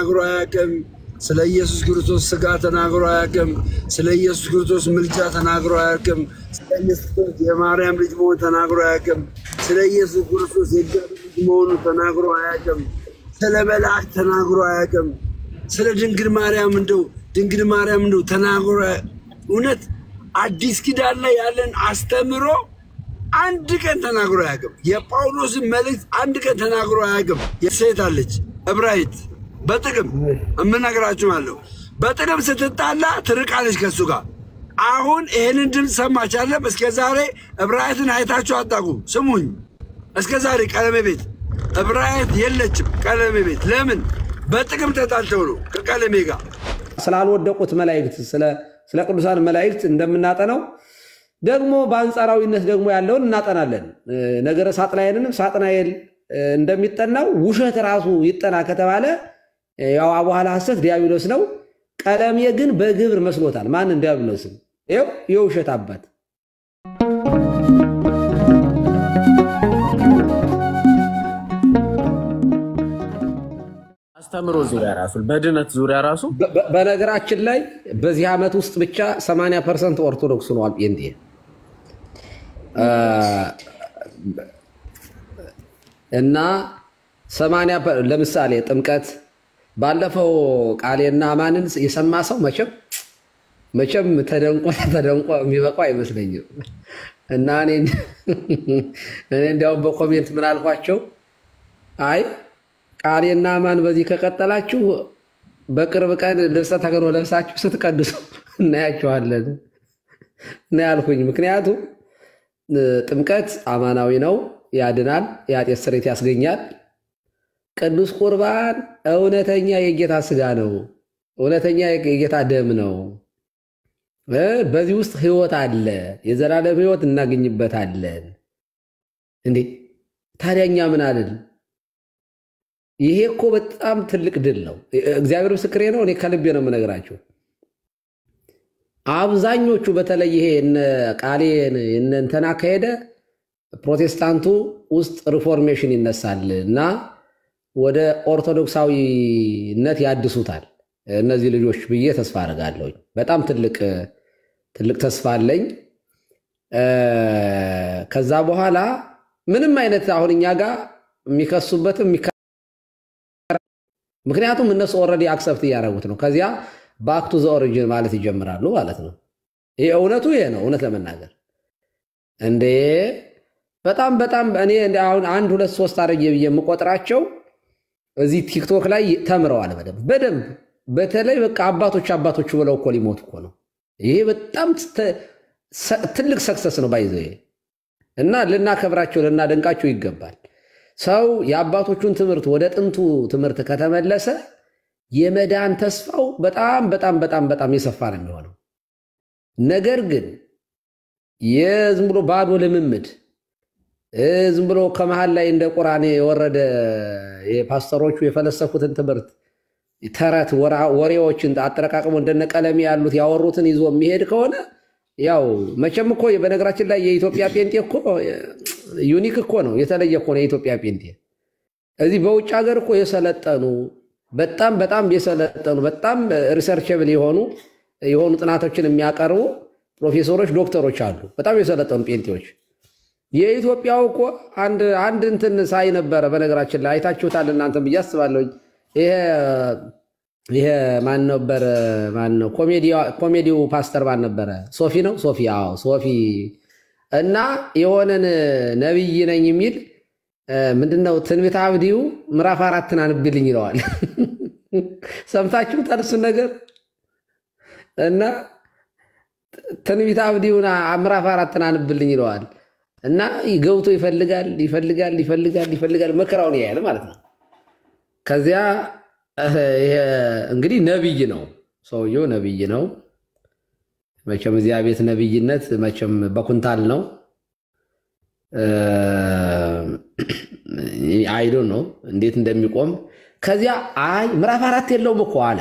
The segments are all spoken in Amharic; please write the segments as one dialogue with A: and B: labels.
A: ተናግሮ አያውቅም። ስለ ኢየሱስ ክርስቶስ ሥጋ ተናግሮ አያውቅም። ስለ ኢየሱስ ክርስቶስ ምልጃ ተናግሮ አያውቅም። ስለ ኢየሱስ ክርስቶስ የማርያም ልጅ መሆን ተናግሮ አያውቅም። ስለ ኢየሱስ ክርስቶስ የእግዚአብሔር ልጅ መሆኑ ተናግሮ አያውቅም። ስለ መልአክ ተናግሮ አያውቅም። ስለ ድንግል ማርያም እንደው ተናግሮ እውነት አዲስ ኪዳን ላይ ያለን አስተምሮ አንድ ቀን ተናግሮ አያውቅም። የጳውሎስን መልእክት አንድ ቀን ተናግሮ አያውቅም። የሴት አለች ዕብራይት በጥቅም እምነግራችኋለሁ በጥቅም ስትጣላ ትርቃለች ከሱ ጋር። አሁን ይሄንን ድምፅ ሰማች አለ። እስከዛሬ ዕብራይትን አይታችሁ አታውቁም። ስሙኝ፣ እስከዛሬ ቀለሜ ቤት ዕብራይት የለችም። ቀለሜ ቤት ለምን? በጥቅም ተጣልተው ነው ከቀለሜ ጋር።
B: ስላልወደቁት መላእክት ስለ ቅዱሳን መላእክት እንደምናጠናው ደግሞ በአንጻራዊነት ደግሞ ያለውን እናጠናለን። ነገረ ሳጥናኤልንም ሳጥናኤል እንደሚጠናው ውሸት ራሱ ይጠና ከተባለ ያው አቡኋላ ሐሰት ዲያብሎስ ነው። ቀለሜ ግን በግብር መስሎታል። ማን ዲያብሎስን? ይኸው የውሸት አባት
C: አስተምሮ ዙሪያ ራሱ በድነት ዙሪያ ራሱ
B: በነገራችን ላይ በዚህ ዓመት ውስጥ ብቻ 80% ኦርቶዶክስ ሆኗል ጴንጤ። እና 80 ለምሳሌ ጥምቀት ባለፈው ቃሌና ማንን የሰማ ሰው መቼም ተደንቆ የሚበቃው አይመስለኝም። እና እኔ እንዲያው በኮሜንት ምን አልኳቸው? አይ ቃሌና ማን በዚህ ከቀጠላችሁ በቅርብ ቀን ልብሰ ተክህኖ ለብሳችሁ ስትቀድሱ እናያችኋለን ነው ያልኩኝ። ምክንያቱም ጥምቀት አማናዊ ነው፣ ያድናል፣ የኃጢአት ስርየት ያስገኛል። ቅዱስ ቁርባን እውነተኛ የጌታ ሥጋ ነው፣ እውነተኛ የጌታ ደም ነው። በዚህ ውስጥ ሕይወት አለ፣ የዘላለም ሕይወት እናገኝበታለን። እንዴ ታዲያ እኛ ምን አለን? ይሄ እኮ በጣም ትልቅ ድል ነው። እግዚአብሔር ምስክሬ ነው። እኔ ከልቤ ነው የምነግራችሁ። አብዛኞቹ በተለይ ይሄ እነ ቃሌን እንትና ከሄደ ፕሮቴስታንቱ ውስጥ ሪፎርሜሽን ይነሳል እና ወደ ኦርቶዶክሳዊነት ያድሱታል እነዚህ ልጆች ብዬ ተስፋ አደርጋለሁ። በጣም ትልቅ ተስፋ አለኝ። ከዛ በኋላ ምንም አይነት አሁን እኛ ጋር የሚከሱበትም ምክንያቱም እነሱ ኦልሬዲ አክሰፕት እያደረጉት ነው። ከዚያ ባክ ቱ ዘ ኦሪጂን ማለት ይጀምራሉ ማለት ነው። ይሄ እውነቱ ይሄ ነው። እውነት ለመናገር እንዴ በጣም እኔ አሁን 1 2 3 አረጌ ብዬ የምቆጥራቸው እዚህ ቲክቶክ ላይ ተምረዋል በደንብ በተለይ በቃ አባቶች ብለው እኮ ሊሞት እኮ ነው። ይሄ በጣም ትልቅ ሰክሰስ ነው ባይዘው እና ልናከብራቸው ልናደንቃቸው ይገባል። ሰው የአባቶቹን ትምህርት ወደ ጥንቱ ትምህርት ከተመለሰ የመዳን ተስፋው በጣም የሰፋ ነው የሚሆነው። ነገር ግን የዝም ብሎ ባዶ ልምምድ ዝም ብሎ ከመሃል ላይ እንደ ቁርአን የወረደ የፓስተሮቹ የፈለሰፉትን ትምህርት ተረት ወሬዎችን አጠረቃቅሞ እንደነ ቀለሜ ያሉት ያወሩትን ይዞ የሚሄድ ከሆነ ያው መቼም እኮ በነገራችን ላይ የኢትዮጵያ ጴንጤ እኮ ዩኒክ እኮ ነው፣ የተለየ እኮ ነው የኢትዮጵያ ጴንጤ። እዚህ በውጭ ሀገር እኮ የሰለጠኑ በጣም የሰለጠኑ በጣም ሪሰርቸብል የሆኑ ጥናቶችን የሚያቀርቡ ፕሮፌሰሮች፣ ዶክተሮች አሉ፣ በጣም የሰለጠኑ ጴንጤዎች። የኢትዮጵያው እኮ አንድ እንትን ሳይ ነበረ። በነገራችን ላይ አይታችሁታል እናንተም ብዬ አስባለሁ። ይሄ ማን ነበር? ኮሜዲው ፓስተር ማን ነበረ? ሶፊ ነው። ሶፊ እና የሆነን ነብይ ነኝ የሚል ምንድነው ትንቢተ አብድዩ ምዕራፍ 4 አንብልኝ ይለዋል። ሰምታችሁታል እሱን ነገር? እና ትንቢተ አብድዩ ምዕራፍ 4 አንብልኝ ይለዋል እና ገብቶ ይፈልጋል መከራውን ያያል ማለት ነው። ከዚያ እንግዲህ ነብይ ነው ሰውየው፣ ነብይ ነው መቼም እዚያ ቤት ነብይነት መቼም በኩንታል ነው። አይዶ ነው እንዴት እንደሚቆም። ከዚያ ምዕራፍ 4 የለውም እኮ አለ።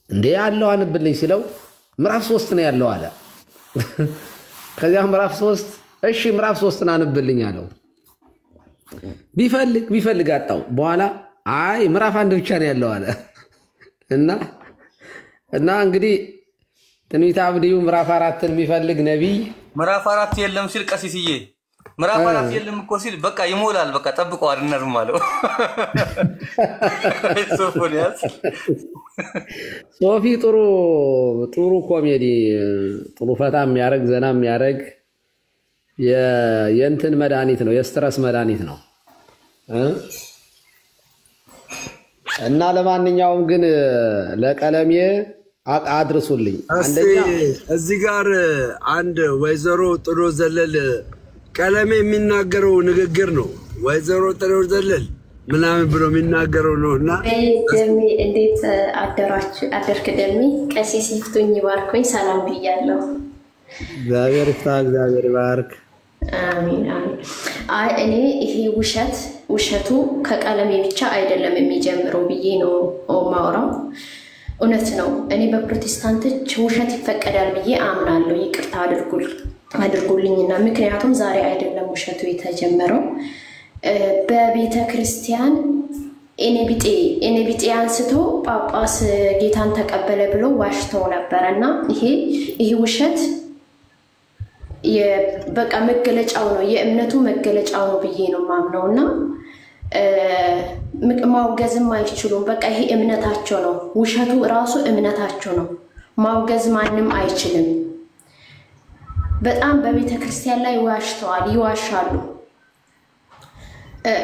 B: እንዴ ያለው አንብልኝ ሲለው ምዕራፍ 3 ነው ያለው አለ። ከዚያ ምዕራፍ 3 እሺ ምዕራፍ 3 አንብልኝ አለው። ቢፈልግ አጣው። በኋላ አይ ምዕራፍ 1 ብቻ ነው ያለው አለ እና እንግዲህ ትንቢተ አብድዩ ምዕራፍ 4ን የሚፈልግ ነብይ
D: ምዕራፍ 4 የለም ሲል ቀሲስዬ ምዕራፍ 4 የለም እኮ ሲል በቃ ይሞላል በቃ ጠብቀው አድነርም አለው ሶፎንያስ
B: ሶፊ ጥሩ ኮሜዲ ጥሩ ፈታ የሚያረግ ዘና የሚያረግ የእንትን መድኃኒት ነው የስትረስ መድኃኒት ነው እና ለማንኛውም ግን ለቀለሜ አድርሱልኝ አንደኛ
A: እዚህ ጋር አንድ ወይዘሮ ጥሩ ዘለል ቀለሜ የሚናገረው ንግግር ነው ወይዘሮ ጥሩ ዘለል ምናምን ብሎ የሚናገረው ነውና
E: ደሚ እንዴት አደርክ ደሚ ቀሲስ ይፍቱኝ ይባርኩኝ ሰላም ብያለሁ
B: እግዚአብሔር ይባርክ
E: አሜን አሜን አይ እኔ ይሄ ውሸቱ ከቀለሜ ብቻ አይደለም የሚጀምረው ብዬ ነው ማውራው እውነት ነው እኔ በፕሮቴስታንቶች ውሸት ይፈቀዳል ብዬ አምናለሁ ይቅርታ አድርጉልኝና ምክንያቱም ዛሬ አይደለም ውሸቱ የተጀመረው በቤተ ክርስቲያን ኤኔቢጤ አንስቶ ጳጳስ ጌታን ተቀበለ ብሎ ዋሽተው ነበርና ይሄ ውሸት በቃ መገለጫው ነው የእምነቱ መገለጫው ነው ብዬ ነው ማምነውና ማውገዝም አይችሉም በቃ ይሄ እምነታቸው ነው ውሸቱ ራሱ እምነታቸው ነው ማውገዝ ማንንም አይችልም በጣም በቤተ ክርስቲያን ላይ ይዋሻሉ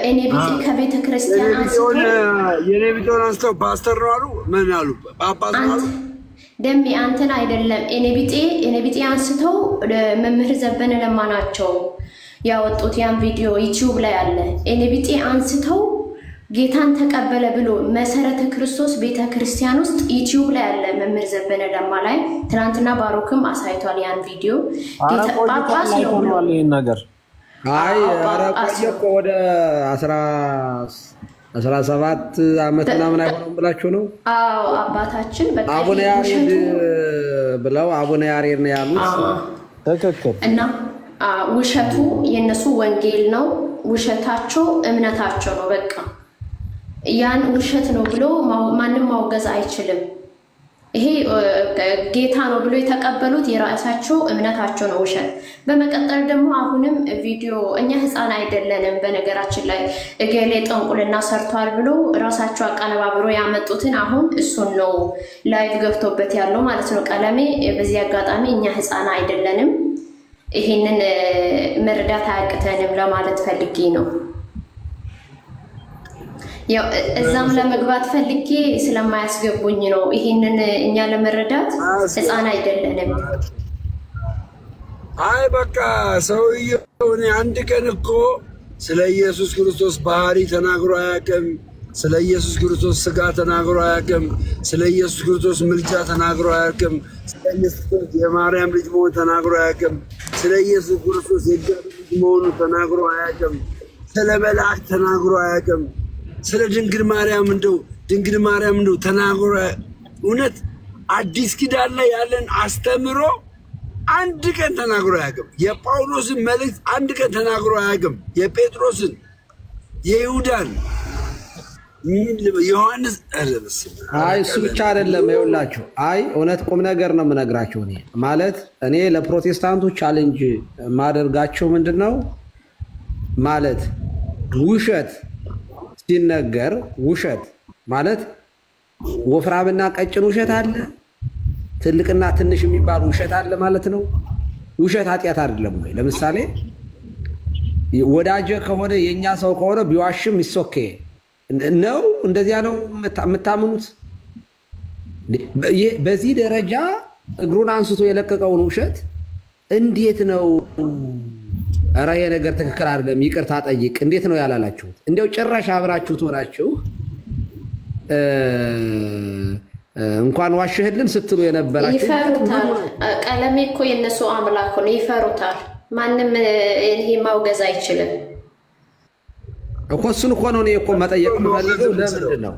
E: ኤኔቢጤ ከቤተ ክርስቲያን አንስቶ
A: የኔቢጤውን አንስተው ፓስተር ነው አሉ ምን አሉ ጳጳስ ነው አሉ
E: ደሚ አንተን አይደለም ኤኔቢጤ አንስተው መምህር ዘበነ ለማናቸው ያወጡት ያን ቪዲዮ ዩቲዩብ ላይ አለ ኤኔቢጤ አንስተው ጌታን ተቀበለ ብሎ መሰረተ ክርስቶስ ቤተ ክርስቲያን ውስጥ ዩቲዩብ ላይ አለ መምህር ዘበነ ለማ ላይ ትናንትና ባሮክም አሳይቷል ያን ቪዲዮ
C: ጌታ ጳጳስ ነው ይሄን ነገር
B: አይ አራቆየቆ ወደ 17 አመት ምናምን አይሆንም ብላችሁ ነው
E: አዎ አባታችን በቃ
B: አቡነ ያሬድ ብለው አቡነ ያሬድ ነው ያሉት
C: ተከክል
E: እና ውሸቱ የነሱ ወንጌል ነው ውሸታቸው እምነታቸው ነው በቃ ያን ውሸት ነው ብሎ ማንንም ማውገዝ አይችልም ይሄ ጌታ ነው ብሎ የተቀበሉት የራሳቸው እምነታቸው ነው ውሸት በመቀጠል ደግሞ አሁንም ቪዲዮ እኛ ህፃን አይደለንም በነገራችን ላይ እገሌ ጠንቁልና ሰርቷል ብሎ ራሳቸው አቀነባብሮ ያመጡትን አሁን እሱን ነው ላይቭ ገብቶበት ያለው ማለት ነው ቀለሜ በዚህ አጋጣሚ እኛ ህፃን አይደለንም ይሄንን መረዳት አያቅተንም ለማለት ፈልጌ ነው ያው እዛም ለመግባት ፈልጌ ስለማያስገቡኝ ነው ይሄንን እኛ ለመረዳት ህፃን አይደለንም
A: አይ በቃ ሰውየው እኔ አንድ ቀን እኮ ስለ ኢየሱስ ክርስቶስ ባህሪ ተናግሮ አያውቅም ስለ ኢየሱስ ክርስቶስ ስጋ ተናግሮ አያውቅም ስለ ኢየሱስ ክርስቶስ ምልጃ ተናግሮ አያውቅም ስለ ኢየሱስ ክርስቶስ የማርያም ልጅ መሆኑ ተናግሮ አያውቅም ስለ ኢየሱስ ክርስቶስ የእግዚአብሔር ልጅ መሆኑ ተናግሮ አያውቅም ስለ መልአክ ተናግሮ አያውቅም ስለ ድንግል ማርያም እንደው ተናግሮ እውነት አዲስ ኪዳን ላይ ያለን አስተምሮ አንድ ቀን ተናግሮ አያውቅም የጳውሎስን መልእክት አንድ ቀን ተናግሮ አያውቅም የጴጥሮስን የይሁዳን ዮሐንስ
B: አይ እሱ ብቻ አይደለም ይኸውላችሁ አይ እውነት ቁም ነገር ነው የምነግራችሁ እኔ ማለት እኔ ለፕሮቴስታንቶች ቻሌንጅ ማደርጋቸው ምንድነው ማለት ውሸት ሲነገር ውሸት ማለት ወፍራምና ቀጭን ውሸት አለ ትልቅና ትንሽ የሚባል ውሸት አለ ማለት ነው ውሸት ኃጢያት አይደለም ወይ ለምሳሌ ወዳጀ ከሆነ የኛ ሰው ከሆነ ቢዋሽም ይሶኬ ነው እንደዚያ ነው የምታምኑት በዚህ ደረጃ እግሩን አንስቶ የለቀቀውን ውሸት እንዴት ነው ኧረ ይሄ ነገር ትክክል አይደለም ይቅርታ ጠይቅ እንዴት ነው ያላላችሁት እንደው ጭራሽ አብራችሁት ሆናችሁ እንኳን ዋሽህልን ስትሉ የነበራችሁ
E: ይፈሩታል ቀለሜ እኮ የነሱ አምላክ ነው ይፈሩታል ማንንም ይሄ ማውገዝ አይችልም
B: እኮ እሱን እኮ ነው እኔ እኮ መጠየቅ የምፈልገው ለምንድን ነው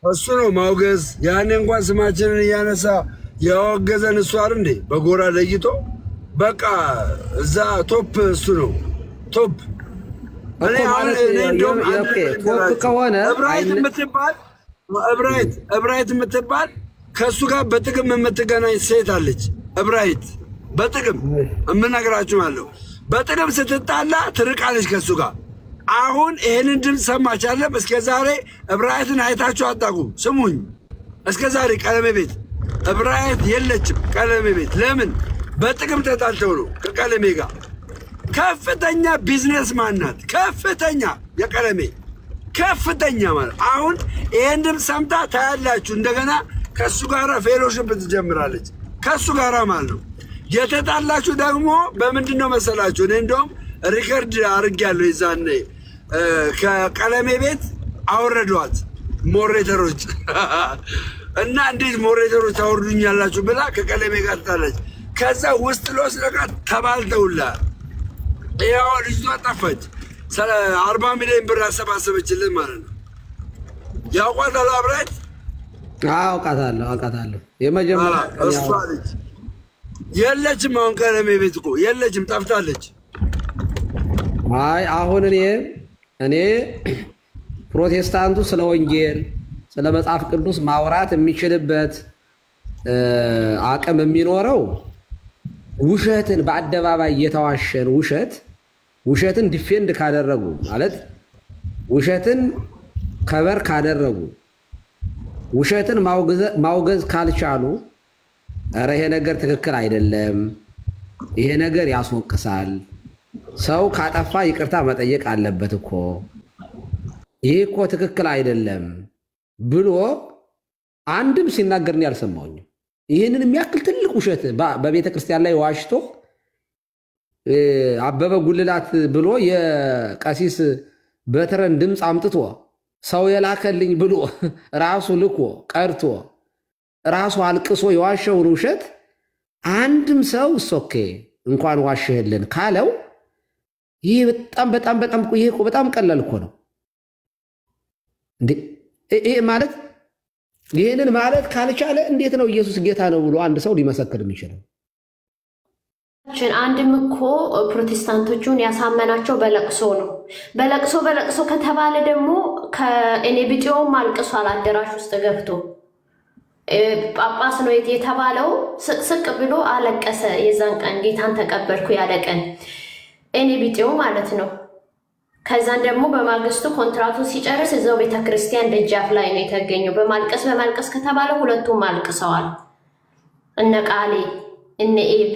A: እሱ ነው ማውገዝ ያኔ እንኳን ስማችንን እያነሳ ያወገዘን እሱ አይደል እንዴ በጎራ ለይቶ በቃ እዛ ቶፕ እሱ ነው ቶፕ እኔ አሁን እንደውም
B: ቶፕ ከሆነ
A: እብራይት የምትባል ከእሱ ጋር በጥቅም የምትገናኝ ሴት አለች። እብራይት በጥቅም የምነግራችሁ አለው። በጥቅም ስትጣላ ትርቃለች ከእሱ ጋር። አሁን ይህንን ድምፅ ሰማች አለም። እስከ ዛሬ እብራይትን አይታችሁ አታውቁም። ስሙኝ፣ እስከ ዛሬ ቀለሜ ቤት እብራይት የለችም። ቀለሜ ቤት ለምን? በጥቅም ተጣልተው ነው ከቀለሜ ጋር። ከፍተኛ ቢዝነስማን ናት። ከፍተኛ የቀለሜ ከፍተኛ ማለት አሁን ይሄን ድምፅ ሰምታ ታያላችሁ። እንደገና ከሱ ጋራ ፌሎሺፕ ትጀምራለች። ከሱ ጋራ ማለት ነው። የተጣላችሁ ደግሞ በምንድነው መሰላችሁ? እኔ እንደውም ሪከርድ አድርጌያለሁ። ይዛኔ ከቀለሜ ቤት አወረዷት ሞሬተሮች እና እንዴት ሞሬተሮች ታወርዱኛላችሁ ብላ ከቀለሜ ጋር ተጣላች። ከዛ ውስጥ ለውስጥ ተባልተውላል። ያው ልጅቷ ጠፋች። 40 ሚሊዮን ብር አሰባሰበችልን ማለት ነው። ያውቋታል እብራይት?
B: አውቃታለሁ። የመጀመሪያ
A: እሷ ልጅ የለችም። አሁን ቀለሜ ቤት እኮ የለችም፣ ጠፍታለች።
B: አይ አሁን እኔ ፕሮቴስታንቱ ስለ ወንጌል ስለ መጽሐፍ ቅዱስ ማውራት የሚችልበት አቅም የሚኖረው ውሸትን በአደባባይ እየተዋሸን ውሸትን ዲፌንድ ካደረጉ ማለት ውሸትን ከበር ካደረጉ ውሸትን ማውገዝ ካልቻሉ ኧረ ይሄ ነገር ትክክል አይደለም፣ ይሄ ነገር ያስወቅሳል፣ ሰው ካጠፋ ይቅርታ መጠየቅ አለበት እኮ፣ ይሄ እኮ ትክክል አይደለም ብሎ አንድም ሲናገርን ያልሰማውኝ። ይህንን የሚያክል ትልቅ ውሸት በቤተ ክርስቲያን ላይ ዋሽቶ አበበ ጉልላት ብሎ የቀሲስ በትረን ድምፅ አምጥቶ ሰው የላከልኝ ብሎ ራሱ ልኮ ቀርቶ ራሱ አልቅሶ የዋሸውን ውሸት አንድም ሰው ኦኬ እንኳን ዋሸህልን ካለው ይሄ በጣም ቀላል እኮ ነው እንዴ! ይሄ ማለት ይሄንን ማለት ካልቻለ እንዴት ነው ኢየሱስ ጌታ ነው ብሎ አንድ ሰው ሊመሰክር የሚችለው?
E: አንድም እኮ ፕሮቴስታንቶቹን ያሳመናቸው በለቅሶ ነው። በለቅሶ ከተባለ ደግሞ ከእኔ ቢጤውም አልቅሷል አዳራሽ ውስጥ ገብቶ ጳጳስ ነው የተባለው ስቅስቅ ብሎ አለቀሰ። የዛን ቀን ጌታን ተቀበልኩ ያለ ቀን እኔ ቢጤው ማለት ነው። ከዛን ደግሞ በማግስቱ ኮንትራቱን ሲጨርስ እዛው ቤተክርስቲያን ደጃፍ ላይ ነው የተገኘው። በማልቀስ ከተባለ ሁለቱም አልቅሰዋል። እነ ቃሌ እነ ኤቢ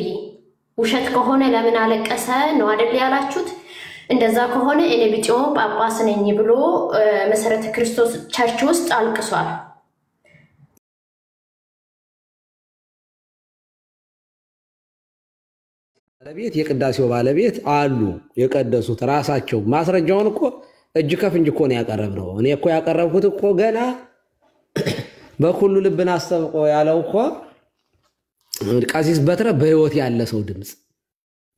E: ውሸት ከሆነ ለምን አለቀሰ ነው አይደል ያላችሁት? እንደዛ ከሆነ እኔ ቢጤው ጳጳስ ነኝ ብሎ መሰረተ ክርስቶስ ቸርች ውስጥ አልቅሷል።
B: ባለቤት የቅዳሴው ባለቤት አሉ የቀደሱት ራሳቸው። ማስረጃውን እኮ እጅ ከፍንጅ እኮ ነው ያቀረብነው። እኔ እኮ ያቀረብኩት እኮ ገና በኩሉ ልብን አስተብቆ ያለው እኮ ቀሲስ በትረ በህይወት ያለ ሰው ድምፅ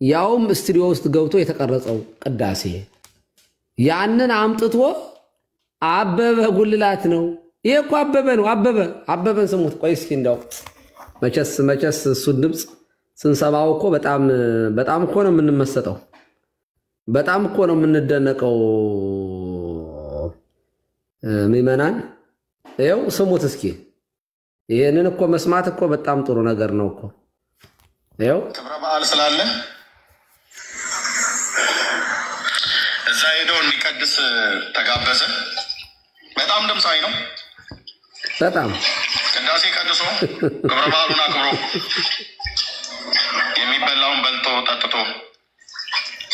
B: ያውም ስቱዲዮ ውስጥ ገብቶ የተቀረጸው ቅዳሴ ያንን አምጥቶ አበበ ጉልላት ነው። ይሄ እኮ አበበ ነው። አበበን ስሙት። ቆይ እስኪ እንደው መቸስ እሱን ድምፅ ስንሰማው እኮ በጣም እኮ ነው የምንመሰጠው። በጣም እኮ ነው የምንደነቀው። ምዕመናን ይኸው ስሙት እስኪ። ይሄንን እኮ መስማት እኮ በጣም ጥሩ ነገር ነው እኮ። ይኸው
F: ክብረ በዓል ስላለ እዛ ሄዶ እንዲቀድስ ተጋበዘ። በጣም ድምፃዊ ነው።
B: በጣም
F: ቅዳሴ ቀድሶ ክብረ በዓሉን አክብሮ የሚበላውን በልቶ ጠጥቶ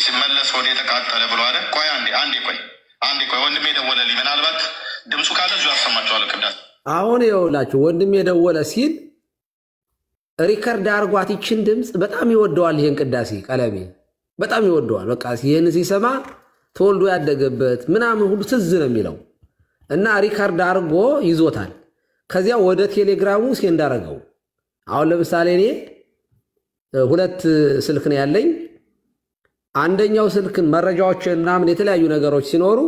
F: ሲመለስ ወደ የተቃጠለ ብሎ አለ። ቆይ አንዴ ቆይ ወንድሜ ደወለልኝ። ምናልባት ድምፁ ካለ እዚሁ አሰማቸዋለሁ። ቅዳሴ
B: አሁን ይኸውላችሁ ወንድሜ ደወለ ሲል ሪከርድ አርጓት ይችን ድምፅ በጣም ይወደዋል። ይሄን ቅዳሴ ቀለሜ በጣም ይወደዋል። በቃ ይሄን ሲሰማ ተወልዶ ያደገበት ምናምን ሁሉ ትዝ ነው የሚለው እና ሪከርድ አርጎ ይዞታል። ከዚያ ወደ ቴሌግራሙ ሲንዳረገው አሁን ለምሳሌ እኔ ሁለት ስልክ ነው ያለኝ። አንደኛው ስልክን መረጃዎችን ምናምን የተለያዩ ነገሮች ሲኖሩ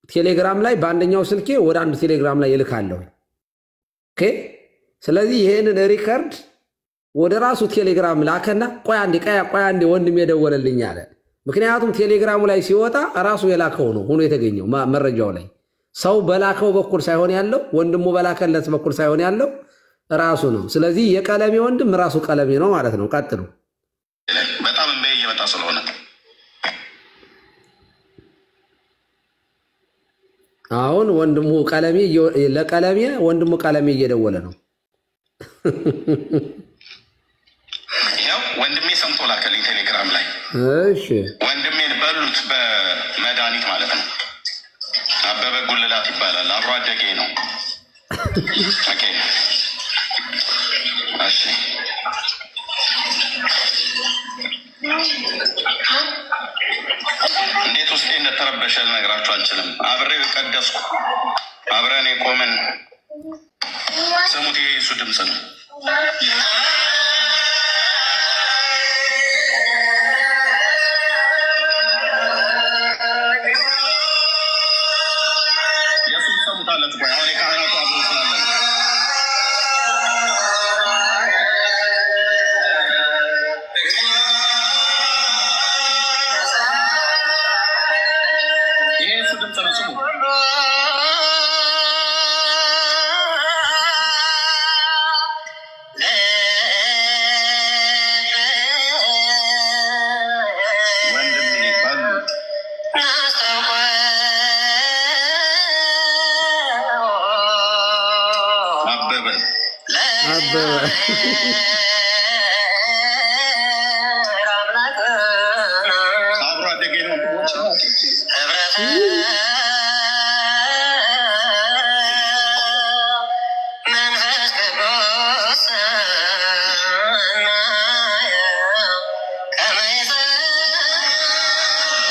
B: ቴሌግራም ላይ በአንደኛው ስልኬ ወደ አንድ ቴሌግራም ላይ ይልካለሁ። ኦኬ። ስለዚህ ይሄንን ሪከርድ ወደ ራሱ ቴሌግራም ላከና ቆይ አንዴ ወንድሜ ደወለልኝ አለ። ምክንያቱም ቴሌግራሙ ላይ ሲወጣ ራሱ የላከው ነው ሆኖ የተገኘው መረጃው ላይ ሰው በላከው በኩል ሳይሆን ያለው ወንድሙ በላከለት በኩል ሳይሆን ያለው ራሱ ነው። ስለዚህ የቀለሜ ወንድም ራሱ ቀለሜ ነው ማለት ነው። ቀጥሉ።
F: በጣም እንበይ እየመጣ ስለሆነ
B: አሁን ወንድሙ ቀለሜ ለቀለሜ ወንድሙ ቀለሜ እየደወለ ነው።
F: ያው ወንድሜ ሰምቶ ላከልኝ ቴሌግራም ላይ።
B: እሺ
F: ወንድሜን በሉት በመድኃኒት ማለት ነው። አበበ ጉልላት ይባላል። አብሮ አደጌ ነው። ኦኬ እሺ እንዴት ውስጤ እንደተረበሸ ልነግራችሁ አልችልም። አብሬው የቀደስኩ አብረን የቆምን ስሙት። የኢየሱ ድምፅ ነው። የሱስ ሰሙታለት ቆይ አሁን የካህናቱ አብሮ ስላለ የኢየሱ ድምፅ ነው። ስሙ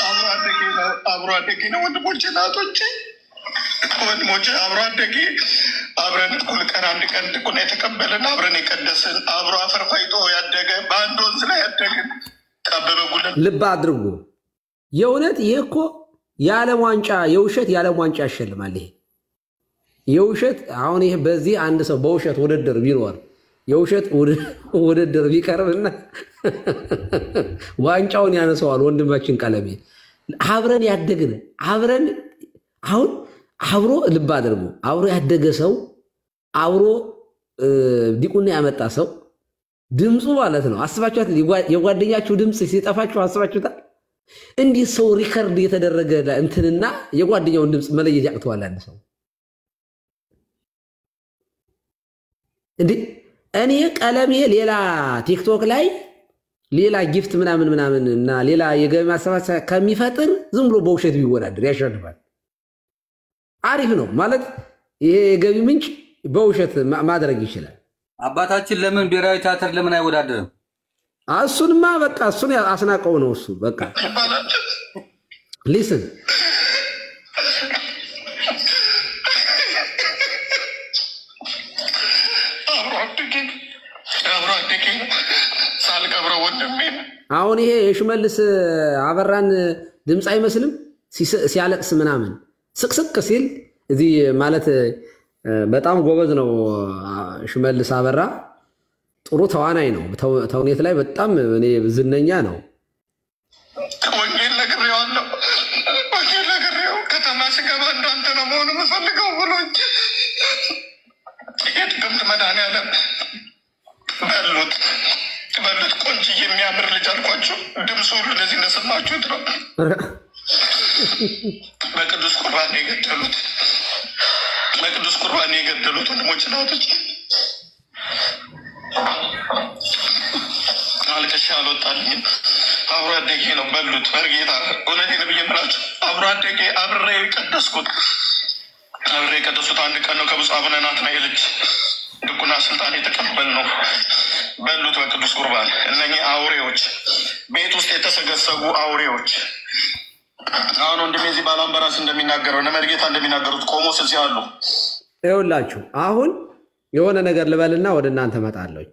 F: አብሮ አደጌ ነው። አብሮ አደጌ ነው። ወንድሞቼ እናቶቼ ወንድሞቼ አብሮ አደጌ አብረን እኩል ቀን አንድ ቀን ድቁና የተቀበልን አብረን የቀደስን አብሮ አፈር ፈይቶ ያደገ በአንድ ወንዝ ላይ ያደግን አበበ ጉልላት።
B: ልብ አድርጉ። የእውነት ይሄ እኮ የዓለም ዋንጫ የውሸት የዓለም ዋንጫ ያሸልማል። ይሄ የውሸት አሁን ይሄ በዚህ አንድ ሰው በውሸት ውድድር ቢኖር የውሸት ውድድር ቢቀርብና ዋንጫውን ያነሰዋል ወንድማችን ቀለሜ። አብረን ያደግን አብረን አሁን አብሮ ልብ አድርጉ አብሮ ያደገ ሰው አብሮ ዲቁና ያመጣ ሰው ድምፁ ማለት ነው። አስባችኋት የጓደኛችሁ ድምፅ ሲጠፋችሁ አስባችሁታል? እንዲህ ሰው ሪከርድ የተደረገ እንትንና የጓደኛውን ድምፅ መለየት ያቅተዋል አንድ ሰው። እንዴ እኔ ቀለሜ ሌላ ቲክቶክ ላይ ሌላ ጊፍት ምናምን እና ሌላ የገቢ ማሰባሰቢያ ከሚፈጥር ዝም ብሎ በውሸት ቢወዳደር ያሸንፋል። አሪፍ ነው ማለት ይሄ የገቢ ምንጭ በውሸት ማድረግ ይችላል።
D: አባታችን ለምን ብሔራዊ ቲያትር ለምን አይወዳደርም?
B: እሱንማ በቃ እሱን አስናቀው ነው እሱ በቃ ሊስን
F: አብሮ አደጌ ሳልቀብረው ወንድሜ። አሁን
B: ይሄ የሽመልስ አበራን ድምፅ አይመስልም? ሲያለቅስ ምናምን ስቅስቅ ሲል እዚህ ማለት በጣም ጎበዝ ነው ሽመልስ አበራ። ጥሩ ተዋናይ ነው። ተውኔት ላይ በጣም እኔ ዝነኛ ነው።
F: ወንጌል ነግሬዋለሁ። ወንጌል ነግሬው ከተማ ስገባ እንዳንተ ነው መሆኑ የምፈልገው ብሎኝ የጥቅምት መድኃኒዓለም በሉት ቆንጆ የሚያምር ልጅ አልኳቸው። ድምፁ ሁሉ እንደዚህ እንደሰማችሁት ነው። በቅዱስ ቁርባን የገደሉት በቅዱስ ቁርባን የገደሉት ወንድሞች ናቶች አልቅሼ አልወጣልኝም። አብሮ አደጌ ነው በሉት። በርጌታ እውነቴን ብዬ የምላችሁ አብሮ አደጌ አብሬ የቀደስኩት አንድ ቀን ነው። ከብፁዕ አቡነ ናትናኤል እጅ ድቁና ስልጣን የተቀበልነው በሉት በቅዱስ ቁርባን። እነኚህ አውሬዎች ቤት ውስጥ የተሰገሰጉ አውሬዎች አሁን ወንድሜ እዚህ ባላምበራስ እንደሚናገረው ነመድጌታ እንደሚናገሩት ቆሞ ስልሲ አሉ።
B: ይኸውላችሁ አሁን የሆነ ነገር ልበልና ወደ እናንተ እመጣለሁ።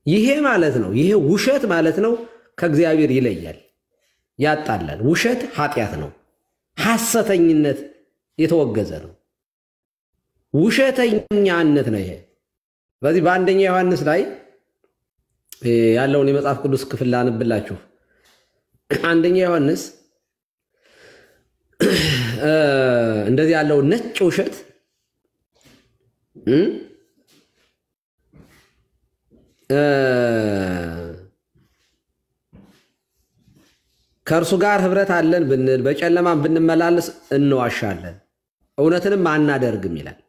B: ይሄ ማለት ነው ይሄ ውሸት ማለት ነው ከእግዚአብሔር ይለያል፣ ያጣላል። ውሸት ኃጢአት ነው። ሐሰተኝነት የተወገዘ ነው። ውሸተኛነት ነው ይሄ። በዚህ በአንደኛ ዮሐንስ ላይ ያለውን የመጽሐፍ ቅዱስ ክፍል ላንብላችሁ። አንደኛ ዮሐንስ እንደዚህ ያለው ነጭ ውሸት ከእርሱ ጋር ህብረት አለን ብንል በጨለማም ብንመላለስ እንዋሻለን እውነትንም አናደርግም ይላል።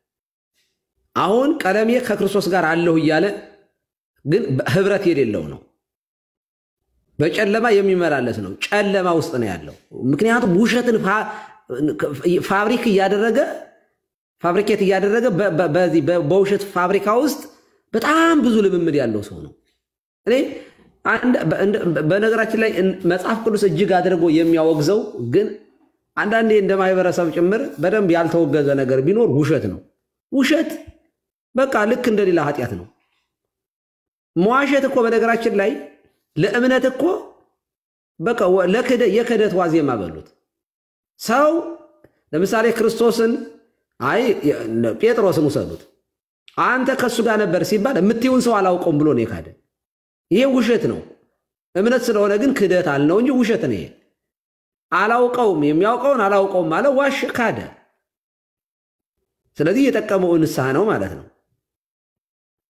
B: አሁን ቀለሜ ከክርስቶስ ጋር አለሁ እያለ ግን ህብረት የሌለው ነው። በጨለማ የሚመላለስ ነው። ጨለማ ውስጥ ነው ያለው። ምክንያቱም ውሸትን ፋብሪኬት እያደረገ በውሸት ፋብሪካ ውስጥ በጣም ብዙ ልምምድ ያለው ሰው ነው። እኔ በነገራችን ላይ መጽሐፍ ቅዱስ እጅግ አድርጎ የሚያወግዘው ግን አንዳንዴ እንደ ማህበረሰብ ጭምር በደንብ ያልተወገዘ ነገር ቢኖር ውሸት ነው። ውሸት በቃ ልክ እንደሌላ ኃጢአት ነው። መዋሸት እኮ በነገራችን ላይ ለእምነት እኮ በቃ የክህደት ዋዜማ በሉት። ሰው ለምሳሌ ክርስቶስን ጴጥሮስን ውሰዱት። አንተ ከሱ ጋር ነበር ሲባል የምትይውን ሰው አላውቀውም ብሎ ነው የካደ። ይሄ ውሸት ነው። እምነት ስለሆነ ግን ክህደት አልነው እንጂ ውሸት ነው። ይሄ አላውቀውም የሚያውቀውን አላውቀውም ማለት ዋሽ ካደ። ስለዚህ የጠቀመው ንስሐ ነው ማለት ነው።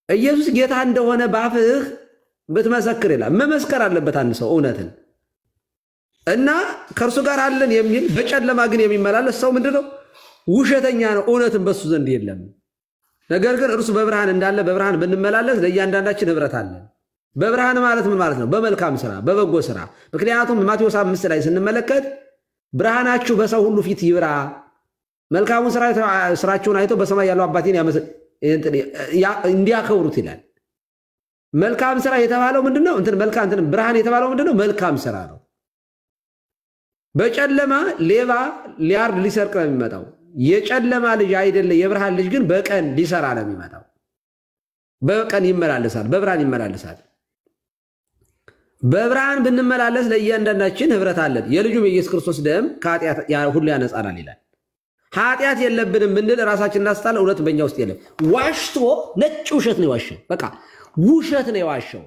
B: ኢየሱስ ጌታ እንደሆነ ባፍህ ብትመሰክር ይላል። መመስከር አለበት አንድ ሰው እውነትን እና ከእርሱ ጋር አለን የሚል በጨለማ ግን የሚመላለስ ሰው ምንድነው? ውሸተኛ ነው። እውነትን በሱ ዘንድ የለም። ነገር ግን እርሱ በብርሃን እንዳለ በብርሃን ብንመላለስ ለእያንዳንዳችን ህብረት አለን። በብርሃን ማለት ምን ማለት ነው? በመልካም ስራ፣ በበጎ ስራ። ምክንያቱም ማቴዎስ 5 ላይ ስንመለከት ብርሃናችሁ በሰው ሁሉ ፊት ይብራ፣ መልካሙን ስራችሁን አይቶ በሰማይ ያለው አባቴን እንዲያከብሩት ይላል። መልካም ስራ የተባለው ምንድነው? ብርሃን የተባለው ምንድነው? መልካም ስራ ነው። በጨለማ ሌባ ሊያርድ ሊሰርቅ ነው የሚመጣው። የጨለማ ልጅ አይደለ፣ የብርሃን ልጅ ግን በቀን ሊሰራ ነው የሚመጣው። በቀን ይመላለሳል፣ በብርሃን ይመላለሳል። በብርሃን ብንመላለስ ለእያንዳንዳችን ህብረት አለን። የልጁም የኢየሱስ ክርስቶስ ደም ከኃጢአት ሁሉ ያነጻናል ይላል። ኃጢአት የለብንም ብንል ራሳችን እናስታለን፣ እውነት በእኛ ውስጥ የለም። ዋሽቶ ነጭ ውሸት ነው የዋሸው። በቃ ውሸት ነው የዋሸው።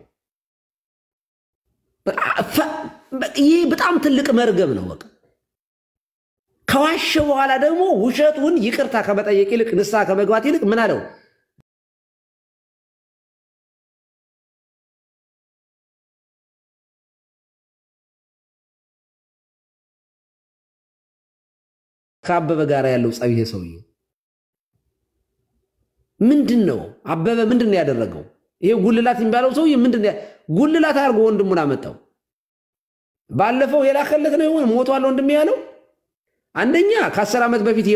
B: ይህ በጣም ትልቅ መርገም ነው። በቃ ከዋሸ በኋላ ደግሞ ውሸቱን ይቅርታ ከመጠየቅ ይልቅ ንስሐ ከመግባት ይልቅ ምን አለው? ከአበበ ጋር ያለው ጸብ ይሄ ሰውዬ ምንድነው? አበበ ምንድነው ያደረገው? ይሄ ጉልላት የሚባለው ሰውዬ ምንድነው ጉልላት አድርጎ ወንድሙን አመጣው? ባለፈው የላከለት ነው የሆነ ሞቷል ወንድም ያለው። አንደኛ ከ10 ዓመት በፊት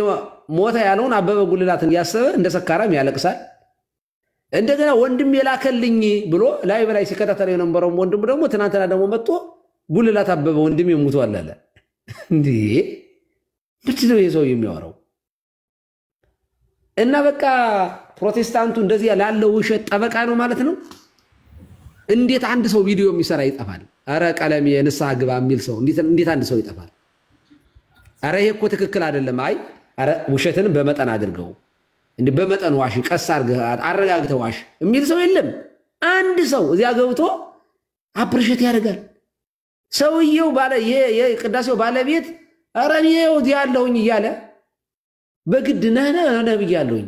B: ሞተ ያለውን አበበ ጉልላትን ያሰበ እንደ ሰካራም ያለቅሳል። እንደገና ወንድም የላከልኝ ብሎ ላይ በላይ ሲከታተለው የነበረው ወንድሙ ደግሞ ትናንትና ደግሞ መጥቶ ጉልላት አበበ ወንድም ሞቷል አለ። እንዴ ምንድነው ይሄ ሰው የሚያወራው? እና በቃ ፕሮቴስታንቱ እንደዚህ ላለው ውሸት ጠበቃ ነው ማለት ነው። እንዴት አንድ ሰው ቪዲዮ የሚሰራ ይጠፋል? አረ ቀለሜ የንስሐ ግባ የሚል ሰው እንዴት አንድ ሰው ይጠፋል? አረ ይሄ እኮ ትክክል አይደለም። አረ ውሸትን በመጠን አድርገው እንዴ በመጠን ዋሽ፣ ቀስ አድርገህ አረጋግተህ ዋሽ የሚል ሰው የለም። አንድ ሰው እዚያ ገብቶ አፕሪሼት ያደርጋል። ሰውየው የቅዳሴው ባለቤት አረ እኔ እዚህ ያለሁኝ እያለ በግድ ነህ ብያለሁኝ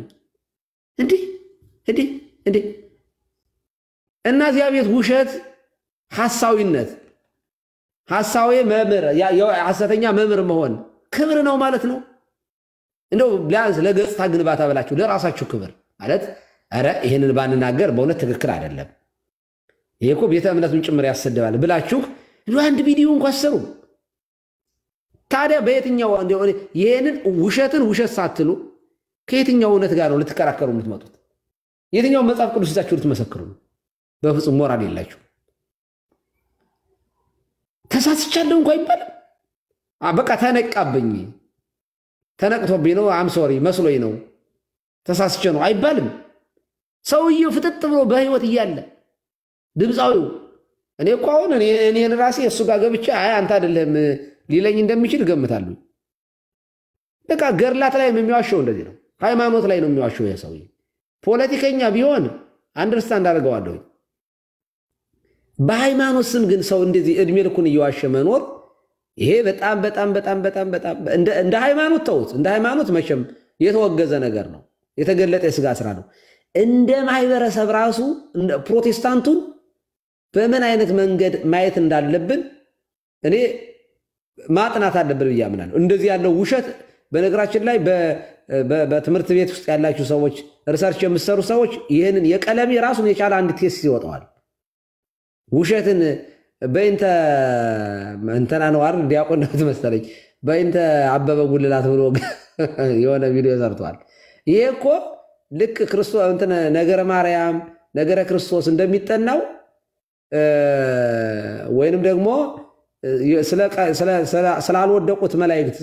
B: እንዴ እና እዚያ ቤት ውሸት ሐሳዊነት ሐሳዊ መምህር ሐሰተኛ መምህር መሆን ክብር ነው ማለት ነው። እንደው ቢያንስ ለገጽታ ግንባታ ብላችሁ ለራሳችሁ ክብር ማለት አረ ይሄንን ባንናገር በእውነት ትክክል አይደለም፣ ይሄ እኮ ቤተ እምነቱን ጭምር ያሰደባል ብላችሁ አንድ ቪዲዮ እንኳን ሰሩ። ታዲያ በየትኛው ይሄንን ውሸትን ውሸት ሳትሉ ከየትኛው እውነት ጋር ነው ልትከራከሩ የምትመጡት? የትኛው መጽሐፍ ቅዱስ ይዛችሁ ልትመሰክሩ ነው? በፍጹም ሞራል የላችሁ። ተሳስቻለሁ እንኳን ይባላል። በቃ ተነቃብኝ፣ ተነቅቶብኝ ነው፣ አም ሶሪ መስሎኝ ነው፣ ተሳስቼ ነው አይባልም። ሰውየው ፍጥጥ ብሎ በህይወት እያለ ድምፃዊው እኔ እኮ አሁን እኔን ራሴ እሱ ጋር ገብቼ አንተ አይደለም ሊለኝ እንደሚችል ገምታለሁ። በቃ ገርላት ላይ የሚዋሸው እንደዚህ ነው። ሃይማኖት ላይ ነው የሚዋሸው ይሄ ሰውዬ። ፖለቲከኛ ቢሆን አንደርስታንድ አድርገዋለሁ። በሃይማኖት ስም ግን ሰው እንደዚህ እድሜ ልኩን እየዋሸ መኖር ይሄ በጣም በጣም በጣም በጣም በጣም እንደ ሃይማኖት ተውት። እንደ ሃይማኖት መቼም የተወገዘ ነገር ነው፣ የተገለጠ የሥጋ ስራ ነው። እንደ ማህበረሰብ ራሱ ፕሮቴስታንቱን በምን አይነት መንገድ ማየት እንዳለብን እኔ ማጥናት አለብን ብዬ አምናለሁ። እንደዚህ ያለው ውሸት በነገራችን ላይ በትምህርት ቤት ውስጥ ያላችሁ ሰዎች ሪሰርች የምትሰሩ ሰዎች ይህንን የቀለሜ ራሱን የቻለ አንድ ቴስት ይወጣዋል። ውሸትን በእንተ እንተና ነው አይደል ዲያቆን ነው መሰለኝ በእንተ አበበ ጉልላት ብሎ የሆነ ቪዲዮ ሰርቷል። ይሄ እኮ ልክ ክርስቶስ እንተ ነገረ ማርያም ነገረ ክርስቶስ እንደሚጠናው ወይንም ደግሞ ስላልወደቁት መላእክት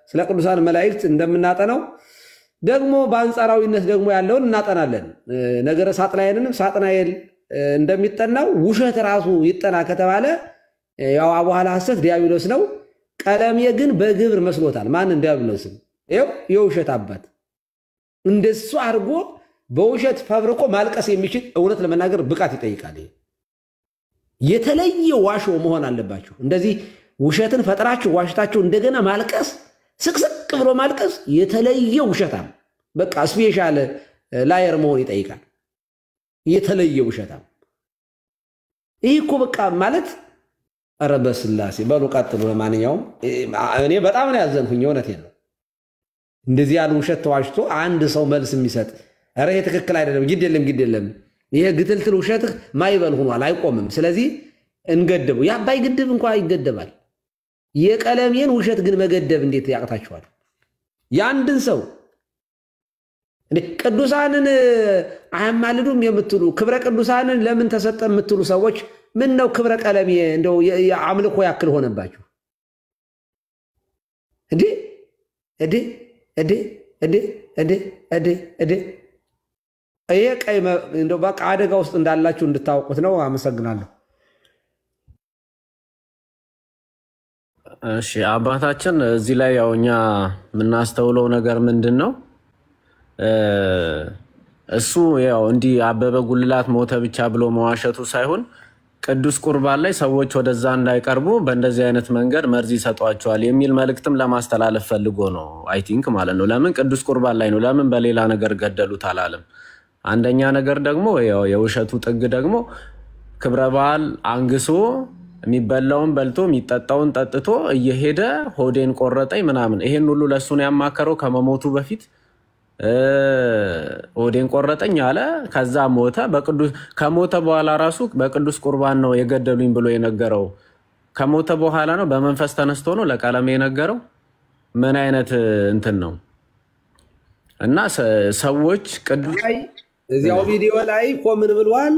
B: ስለ ቅዱሳን መላእክት እንደምናጠናው ደግሞ በአንጻራዊነት ደግሞ ያለውን እናጠናለን። ነገረ ሳጥናኤልንም ሳጥናኤል እንደሚጠናው ውሸት ራሱ ይጠና ከተባለ ያው አቡሃላ ሐሰት ዲያብሎስ ነው። ቀለሜ ግን በግብር መስሎታል። ማን ዲያብሎስን ይኸው የውሸት አባት እንደሱ አድርጎ በውሸት ፈብርቆ ማልቀስ የሚችል እውነት ለመናገር ብቃት ይጠይቃል። የተለየ ዋሾ መሆን አለባችሁ። እንደዚህ ውሸትን ፈጥራችሁ ዋሽታችሁ እንደገና ማልቀስ ስቅስቅ ብሎ ማልቀስ የተለየ ውሸታም በቃ ስፔሻል ላየር መሆን ይጠይቃል። የተለየ ውሸታም ይህ እኮ በቃ ማለት ኧረ በስላሴ በሉ ቀጥሉ። ለማንኛውም እኔ በጣም ነው ያዘንኩኝ። እውነቴን ነው። እንደዚህ ያለ ውሸት ተዋሽቶ አንድ ሰው መልስ የሚሰጥ ኧረ ይሄ ትክክል አይደለም፣ ግድ የለም ይሄ ግትልትል ውሸትህ ማይበል ሆኗል፣ አይቆምም። ስለዚህ እንገድበው። የአባይ ግድብ እንኳን ይገደባል። የቀለሜን ውሸት ግን መገደብ እንዴት ያቅታችኋል? የአንድን ሰው ቅዱሳንን አያማልዱም የምትሉ ክብረ ቅዱሳንን ለምን ተሰጠ የምትሉ ሰዎች ምን ነው ክብረ ቀለሜ እንደው የአምልኮ ያክል ሆነባችሁ እንዴ? ይሄ ቀይ እንደው በቃ አደጋ ውስጥ እንዳላችሁ እንድታውቁት ነው። አመሰግናለሁ።
C: እሺ አባታችን እዚህ ላይ ያው እኛ የምናስተውለው ነገር ምንድን ነው? እሱ ያው እንዲህ አበበ ጉልላት ሞተ ብቻ ብሎ መዋሸቱ ሳይሆን ቅዱስ ቁርባን ላይ ሰዎች ወደዛ እንዳይቀርቡ በእንደዚህ አይነት መንገድ መርዝ ይሰጧቸዋል የሚል መልእክትም ለማስተላለፍ ፈልጎ ነው አይ ቲንክ ማለት ነው። ለምን ቅዱስ ቁርባን ላይ ነው? ለምን በሌላ ነገር ገደሉት አላለም? አንደኛ ነገር ደግሞ ያው የውሸቱ ጥግ ደግሞ ክብረ በዓል አንግሶ የሚበላውን በልቶ የሚጠጣውን ጠጥቶ እየሄደ ሆዴን ቆረጠኝ ምናምን ይሄን ሁሉ ለሱ ነው ያማከረው ከመሞቱ በፊት ሆዴን ቆረጠኝ አለ። ከዛ ሞተ። ከሞተ በኋላ ራሱ በቅዱስ ቁርባን ነው የገደሉኝ ብሎ የነገረው ከሞተ በኋላ ነው። በመንፈስ ተነስቶ ነው ለቀለሜ የነገረው። ምን አይነት እንትን ነው? እና ሰዎች ቅዱስ
B: እዚያው ቪዲዮ ላይ ኮምን ብሏል።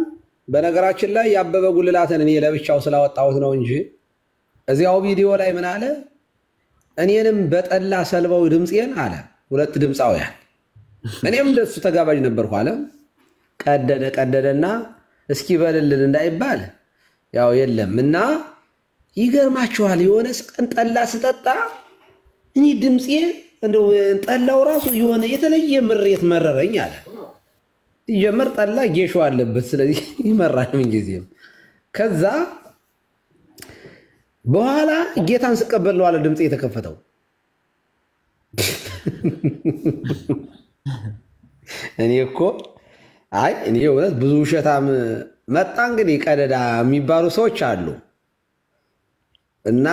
B: በነገራችን ላይ ያበበ ጉልላትን እኔ ለብቻው ስላወጣሁት ነው እንጂ እዚያው ቪዲዮ ላይ ምን አለ? እኔንም በጠላ ሰልበው ድምፄን አለ። ሁለት ድምፃውያን እኔም እንደሱ ተጋባዥ ነበርኩ አለ። ቀደደና እስኪ በልልን እንዳይባል ያው የለም እና ይገርማችኋል። የሆነ ቀን ጠላ ስጠጣ እኔ ድምፄ እንደው ጠላው ራሱ የሆነ የተለየ ምሬት መረረኝ አለ። ይጀምር ጠላ ጌሾ አለበት፣ ስለዚህ ይመራል ምን ጊዜም። ከዛ በኋላ ጌታን ስቀበል ነው አለ ድምፄ የተከፈተው። እኔ እኮ እኔ እውነት ብዙ ውሸታም መጣ እንግዲህ ቀደዳ የሚባሉ ሰዎች አሉ እና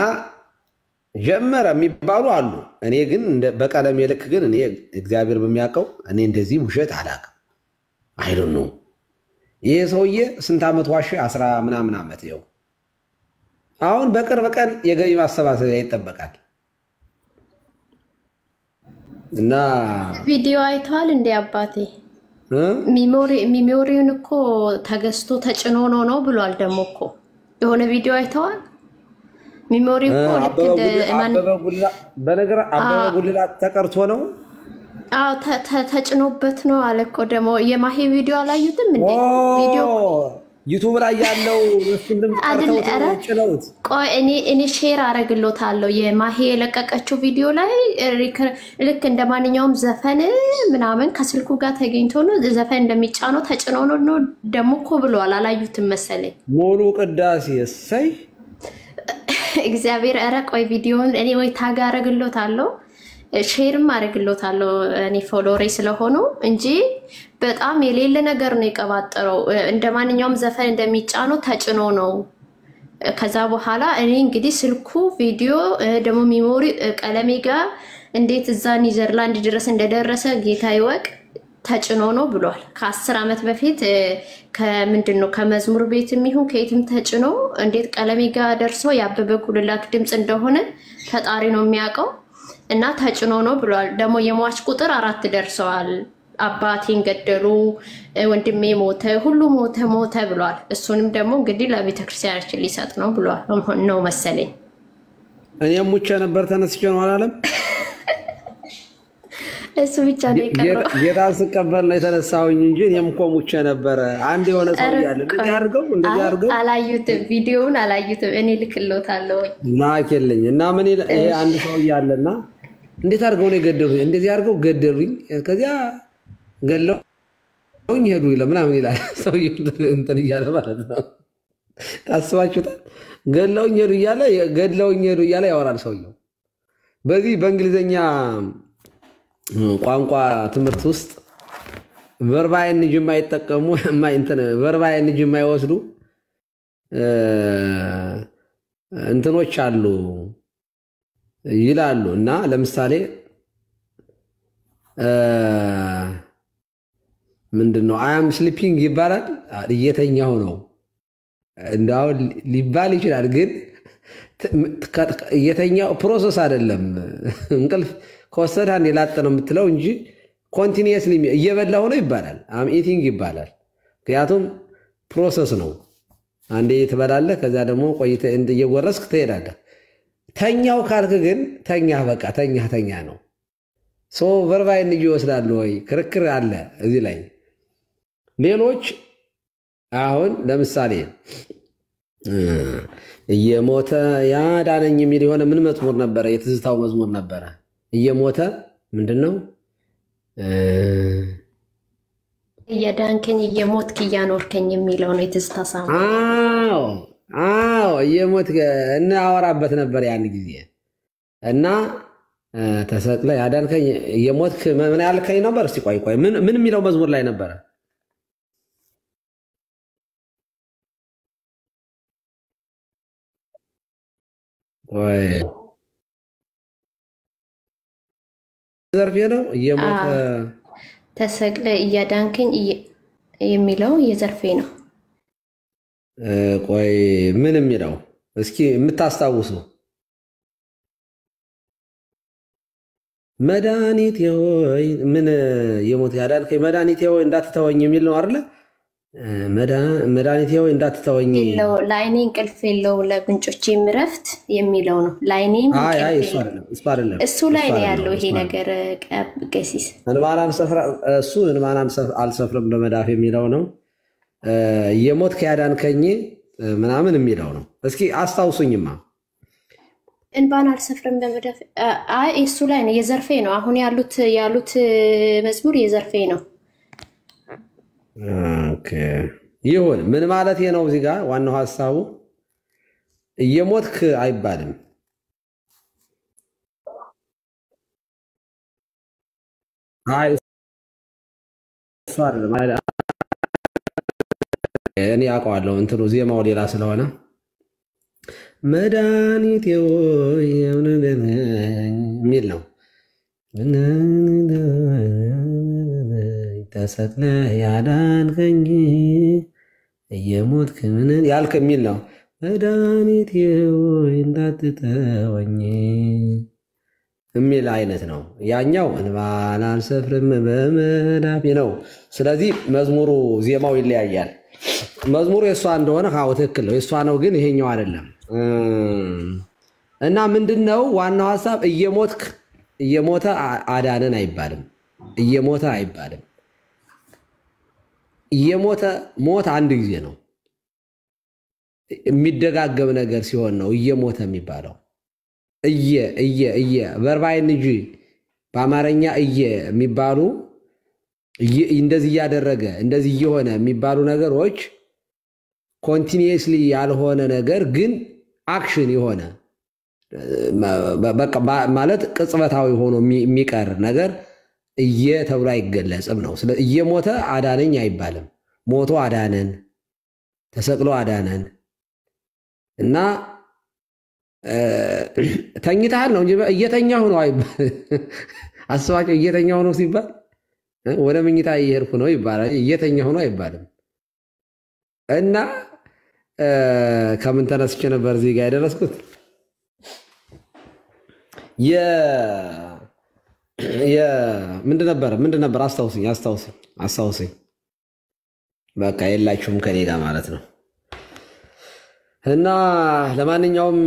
B: ጀመረ የሚባሉ አሉ። እኔ ግን በቀለሜ ልክ ግን እኔ እግዚአብሔር በሚያውቀው እኔ እንደዚህ ውሸት አላውቅም። አይዶን ነው። ይሄ ሰውዬ ስንት ዓመት ዋሸ? 10 ምናምን ዓመት ይኸው። አሁን በቅርብ ቀን የገቢ ማሰባሰቢያ ይጠበቃል እና
E: ቪዲዮ አይተዋል እንዴ አባቴ? ሚሞሪውን እኮ ተገዝቶ ተጭኖ ነው ብሏል። ደግሞ እኮ የሆነ ቪዲዮ አይተዋል። ሚሞሪ እኮ ልክ
B: በነገር አበበ ጉልላት ተቀርቶ ነው።
E: አዎ ተጭኖበት ነው አለ እኮ። ደግሞ የማሄ ቪዲዮ አላዩትም እንዴ? ቪዲዮ
B: ዩቲዩብ ላይ ያለው እሱን ድምጽ ጭነውት።
E: ቆይ እኔ ሼር አረግሎታለሁ። የማሄ የለቀቀችው ቪዲዮ ላይ ልክ እንደማንኛውም ዘፈን ምናምን ከስልኩ ጋር ተገኝቶ ነው ዘፈን እንደሚጫነው ተጭኖ ነው ደግሞ እኮ ብለዋል። አላዩትም መሰለኝ።
B: ሙሉ ቅዳሴ እሰይ
E: እግዚአብሔር ኧረ ቆይ ቪዲዮውን እኔ ወይ ታግ አረግሎታለሁ ሼርም አረግሎታለሁ እኔ ፎሎወሬ ስለሆኑ እንጂ በጣም የሌለ ነገር ነው የቀባጠረው። እንደማንኛውም ዘፈን እንደሚጫነው ተጭኖ ነው። ከዛ በኋላ እኔ እንግዲህ ስልኩ ቪዲዮ ደግሞ ሚሞሪ ቀለሜ ጋር እንዴት እዛ ኒዘርላንድ ድረስ እንደደረሰ ጌታ ይወቅ ተጭኖ ነው ብሏል። ከ10 ዓመት በፊት ከምንድነው ከመዝሙር ቤትም ይሁን ከየትም ተጭኖ እንዴት ቀለሜ ጋር ደርሶ ያበበ ጉልላት ድምጽ እንደሆነ ፈጣሪ ነው የሚያውቀው እና ተጭኖ ነው ብሏል። ደግሞ የሟች ቁጥር 4 ደርሰዋል። አባቴን ገደሉ፣ ወንድሜ ሞተ፣ ሁሉ ሞተ ብሏል። እሱንም ደግሞ እንግዲህ ለቤተ ክርስቲያናችን ሊሰጥ ነው ብሏል ነው መሰለኝ።
B: እኔም ሙቼ ነበር ተነስቼ ነው አላለም።
E: እሱ ብቻ ነው የቀረው።
B: ጌታን ስቀበል ነው የተነሳሁኝ እንጂ እኔም እኮ ሙቼ ነበር። አንድ የሆነ ሰው ያለ እንደዚህ አድርገው
E: አላዩትም፣ ቪዲዮውን አላዩትም። እኔ ልክልዎታለሁ
B: ላከልኝ እና ምን ይሄ አንድ ሰው ያለና እንዴት አድርገው ነው የገደሉኝ? እንደዚህ አድርገው ገደሉኝ። ከዚያ ገለውኝ ሄዱ ለምናምን ይላል ሰውዬው እንትን እያለ ማለት ነው። ታስባችሁታል? ገለውኝ ሄዱ እያለ ያወራል ሰውዬው። በዚህ በእንግሊዘኛ ቋንቋ ትምህርት ውስጥ ቨርባይ እንጂ የማይጠቀሙ ቨርባይ እንጂ የማይወስዱ እንትኖች አሉ ይላሉ። እና ለምሳሌ ምንድነው አም ስሊፒንግ ይባላል፣ እየተኛው ነው እንዳው ሊባል ይችላል። ግን እየተኛው ፕሮሰስ አይደለም። እንቅልፍ ከወሰደ አንዴ ላጥ ነው የምትለው እንጂ ኮንቲኒየስሊ እየበላሁ ነው ይባላል። አም ኢቲንግ ይባላል። ምክንያቱም ፕሮሰስ ነው። አንዴ ትበላለህ፣ ከዛ ደግሞ ቆይተህ እየጎረስክ ትሄዳለህ። ተኛው ካልክ ግን በቃ ተኛ ነው። ሶ ቨርባይ እንጂ ይወስዳሉ ወይ ክርክር አለ እዚህ ላይ። ሌሎች አሁን ለምሳሌ እየሞተ ያዳነኝ የሚል የሆነ ምን መዝሙር ነበረ? የትዝታው መዝሙር ነበረ። እየሞተ ምንድነው
E: እየዳንከኝ እየሞትክ እያኖርከኝ የሚለው ነው የትዝታ ሳሙ።
B: አዎ እየሞትክ እናወራበት ነበር ያን ጊዜ እና ተሰቅለ ያዳንከኝ እየሞትክ ምን ያልከኝ ነበር? እስቲ ቆይ ምን የሚለው መዝሙር ላይ ነበረ? ወይ ዘርፌ ነው እየሞተ
E: ተሰቅለ እያዳንከኝ የሚለው የዘርፌ ነው።
B: ቆይ ምን የሚለው እስኪ የምታስታውሱ? መድኃኒቴ ሆይ ምን የሞት ያዳንከኝ መድኃኒቴ ሆይ እንዳትተወኝ የሚል ነው አይደለ? መድኃኒቴ ሆይ እንዳትተወኝ
E: ለዓይኔ እንቅልፍ የለው ለጉንጮቼ እረፍት የሚለው ነው። ለዓይኔ እሱ ላይ ነው ያለው ይሄ ነገር። ቀሲስ እንባን አልሰፍርም በመዳፍ የሚለው ነው። የሞት ያዳንከኝ ምናምን የሚለው ነው። እስኪ አስታውሱኝማ። እንባን አልሰፍርም በመዳፍ እሱ ላይ ነው። የዘርፌ ነው። አሁን ያሉት መዝሙር የዘርፌ ነው።
B: ኦኬ ይሁን። ምን ማለት ነው? እዚህ ጋር ዋናው ሐሳቡ እየሞትክ አይባልም። እኔ አውቀዋለሁ እንትኑ ዜማው ሌላ ስለሆነ መድኃኒቴ ሆይ የሚል ነው። ተሰቅለ ያዳንከኝ እየሞትክ ምን ያልክ የሚል ነው። መድኃኒቴ ሆይ እንዳትተወኝ የሚል አይነት ነው። ያኛው እንባን አልሰፍርም በመዳፌ ነው። ስለዚህ መዝሙሩ ዜማው ይለያያል። መዝሙሩ የእሷ እንደሆነ ትክክል ነው፣ የእሷ ነው። ግን ይሄኛው አይደለም። እና ምንድነው ዋናው ሐሳብ? እየሞተ አዳነን አይባልም። እየሞተ አይባልም። ሞት አንድ ጊዜ ነው። የሚደጋገም ነገር ሲሆን ነው እየሞተ የሚባለው። ቨርባይን እንጂ በአማርኛ የሚባሉ እንደዚህ እያደረገ እንደዚህ እየሆነ የሚባሉ ነገሮች ኮንቲኒየስሊ ያልሆነ ነገር ግን አክሽን የሆነ በቃ ማለት ቅጽበታዊ ሆኖ የሚቀር ነገር ተብሎ አይገለጽም ነው። ስለዚህ እየሞተ አዳነኝ አይባልም። ሞቶ አዳነን፣ ተሰቅሎ አዳነን እና ተኝተሃል ነው እንጂ እየተኛሁ ነው አይባል። አስባቸው እየተኛሁ ነው ሲባል ወደ መኝታ እየሄድኩ ነው ይባላል። እየተኛሁ ነው አይባልም። እና ከምን ተነስቼ ነበር እዚህ ጋር ያደረስኩት? ምንድን ነበር? አስታውስኝ። በቃ የላችሁም ከኔ ጋር ማለት ነው። እና ለማንኛውም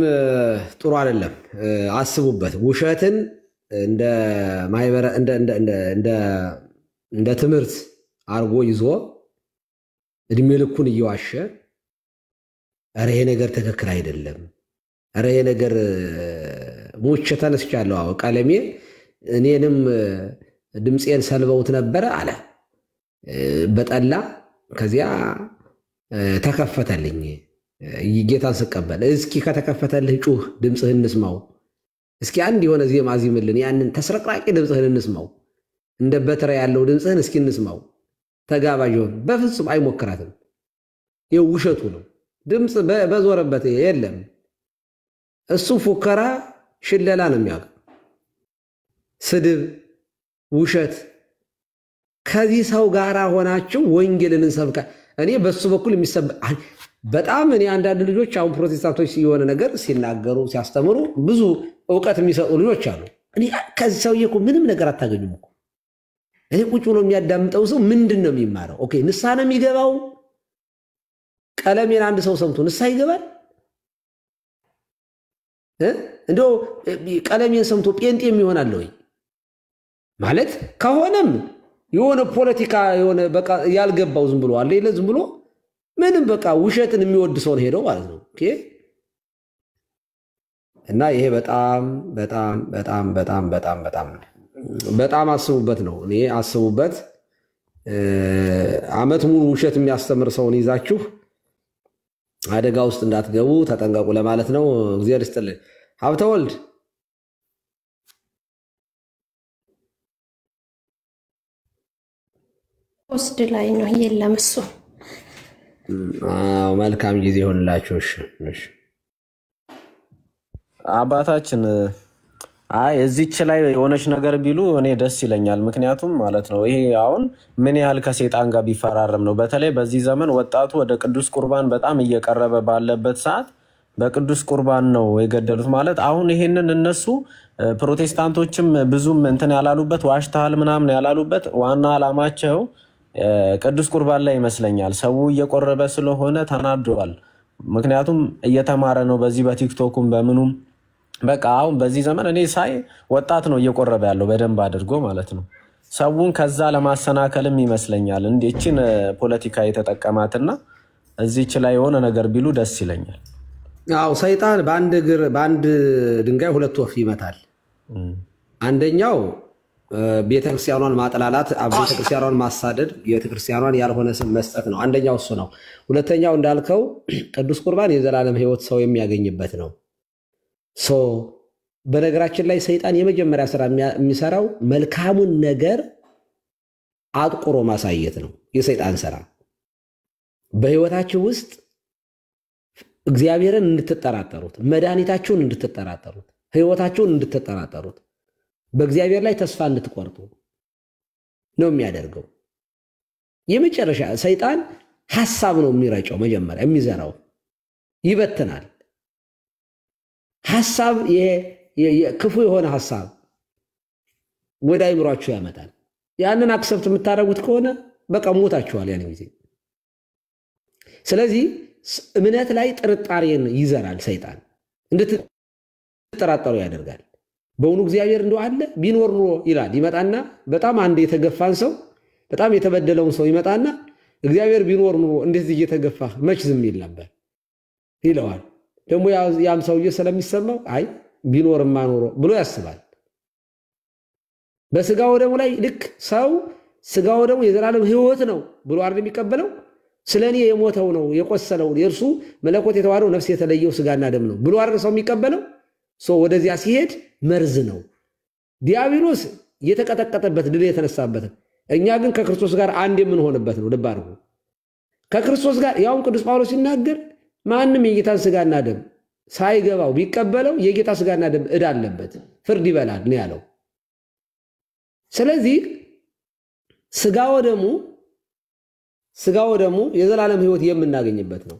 B: ጥሩ አይደለም፣ አስቡበት። ውሸትን እንደ ማይበረ እንደ ትምህርት አርጎ ይዞ እድሜ ልኩን እየዋሸ ኧረ ይሄ ነገር ትክክል አይደለም፣ ኧረ ይሄ ነገር ሙቼ ተነስቻለሁ፣ አዎ ቀለሜ እኔንም ድምፄን ሰልበውት ነበረ አለ በጠላ። ከዚያ ተከፈተልኝ ጌታን ስቀበል። እስኪ ከተከፈተልህ ጩህ፣ ድምፅህን እንስማው። እስኪ አንድ የሆነ ዜማ አዚምልን፣ ያንን ተስረቅራቂ ድምፅህን እንስማው። እንደ በትረ ያለው ድምፅህን እስኪ እንስማው። ተጋባዥውን በፍጹም አይሞክራትም። ይኸው ውሸቱ ነው። ድምፅ በዞረበት የለም። እሱ ፉከራ ሽለላ ነው የሚያውቅ፣ ስድብ፣ ውሸት። ከዚህ ሰው ጋር ሆናችሁ ወንጌልን እንሰብካ። እኔ በሱ በኩል በጣም እኔ አንዳንድ ልጆች አሁን ፕሮቴስታንቶች የሆነ ነገር ሲናገሩ ሲያስተምሩ ብዙ እውቀት የሚሰጡ ልጆች አሉ። እኔ ከዚህ ሰውዬ እኮ ምንም ነገር አታገኙም እኮ። እኔ ቁጭ ብሎ የሚያዳምጠው ሰው ምንድን ነው የሚማረው? ኦኬ ንስሐ ነው የሚገባው? ቀለሜን አንድ ሰው ሰምቶ ንስሐ ይገባል? እንደው ቀለሜን ሰምቶ ጴንጤም ይሆናል ወይ ማለት ከሆነም የሆነ ፖለቲካ የሆነ በቃ ያልገባው ዝም ብሎ አለ ይለ ዝም ብሎ ምንም በቃ ውሸትን የሚወድ ሰው ሄደው ማለት ነው። ኦኬ እና ይሄ በጣም አስቡበት ነው። እኔ አስቡበት። አመት ሙሉ ውሸት የሚያስተምር ሰውን ይዛችሁ አደጋ ውስጥ እንዳትገቡ ተጠንቀቁ ለማለት ነው። እግዚአብሔር ይስጥልኝ። ሀብተወልድ
E: ወስድ ላይ ነው የለም እሱ።
B: መልካም ጊዜ ይሆንላችሁ። እሺ
C: አባታችን አይ እዚች ላይ የሆነች ነገር ቢሉ እኔ ደስ ይለኛል። ምክንያቱም ማለት ነው ይሄ አሁን ምን ያህል ከሰይጣን ጋር ቢፈራረም ነው። በተለይ በዚህ ዘመን ወጣቱ ወደ ቅዱስ ቁርባን በጣም እየቀረበ ባለበት ሰዓት በቅዱስ ቁርባን ነው የገደሉት ማለት። አሁን ይሄንን እነሱ ፕሮቴስታንቶችም ብዙም እንትን ያላሉበት ዋሽታል ምናምን ያላሉበት ዋና አላማቸው ቅዱስ ቁርባን ላይ ይመስለኛል። ሰው እየቆረበ ስለሆነ ተናደዋል። ምክንያቱም እየተማረ ነው በዚህ በቲክቶኩም በምኑም። በቃ አሁን በዚህ ዘመን እኔ ሳይ ወጣት ነው እየቆረበ ያለው በደንብ አድርጎ ማለት ነው። ሰውን ከዛ ለማሰናከልም ይመስለኛል እንዴችን ፖለቲካ የተጠቀማትና እዚች ላይ የሆነ ነገር ቢሉ ደስ ይለኛል።
B: አዎ ሰይጣን በአንድ ድንጋይ ሁለት ወፍ ይመታል። አንደኛው ቤተክርስቲያኗን ማጥላላት፣ ቤተክርስቲያኗን ማሳደድ፣ ቤተክርስቲያኗን ያልሆነ ስም መስጠት ነው። አንደኛው እሱ ነው። ሁለተኛው እንዳልከው ቅዱስ ቁርባን የዘላለም ሕይወት ሰው የሚያገኝበት ነው። በነገራችን ላይ ሰይጣን የመጀመሪያ ስራ የሚሰራው መልካሙን ነገር አጥቁሮ ማሳየት ነው። የሰይጣን ስራ በህይወታችሁ ውስጥ እግዚአብሔርን እንድትጠራጠሩት፣ መድኃኒታችሁን እንድትጠራጠሩት፣ ህይወታችሁን እንድትጠራጠሩት፣ በእግዚአብሔር ላይ ተስፋ እንድትቆርጡ ነው የሚያደርገው። የመጨረሻ ሰይጣን ሐሳብ ነው የሚረጨው። መጀመሪያ የሚዘራው ይበትናል። ሐሳብ ክፉ የሆነ ሐሳብ ወደ አይምሯችሁ ያመጣል። ያንን አክሰፕት የምታደርጉት ከሆነ በቃ ሞታችኋል ያን ጊዜ። ስለዚህ እምነት ላይ ጥርጣሬን ይዘራል ሰይጣን፣ እንድትጠራጠሩ ያደርጋል። በእውኑ እግዚአብሔር እንደው አለ ቢኖር ኑሮ ይላል። ይመጣና በጣም አንድ የተገፋን ሰው በጣም የተበደለውን ሰው ይመጣና እግዚአብሔር ቢኖር ኑሮ እንዴት እየተገፋ መች ዝም ይል ነበር ይለዋል። ደግሞ ያም ሰውዬ ስለሚሰማው አይ ቢኖርማ ኖሮ ብሎ ያስባል። በስጋው ደሙ ላይ ልክ ሰው ስጋው ደሙ የዘላለም ሕይወት ነው ብሎ አይደል የሚቀበለው? ስለኔ የሞተው ነው የቆሰለው የእርሱ መለኮት የተዋረው ነፍስ የተለየው ስጋና ደም ነው ብሎ አይደል ሰው የሚቀበለው? ወደዚያ ሲሄድ መርዝ ነው። ዲያብሎስ የተቀጠቀጠበት ድል የተነሳበት፣ እኛ ግን ከክርስቶስ ጋር አንድ የምንሆንበት ነው። ልብ አድርጉ። ከክርስቶስ ጋር ያውም ቅዱስ ጳውሎስ ሲናገር ማንም የጌታን ስጋና ደም ሳይገባው ቢቀበለው የጌታ ስጋና ደም ዕዳ አለበት፣ ፍርድ ይበላል ነው ያለው። ስለዚህ ስጋው ደሙ የዘላለም ሕይወት የምናገኝበት ነው።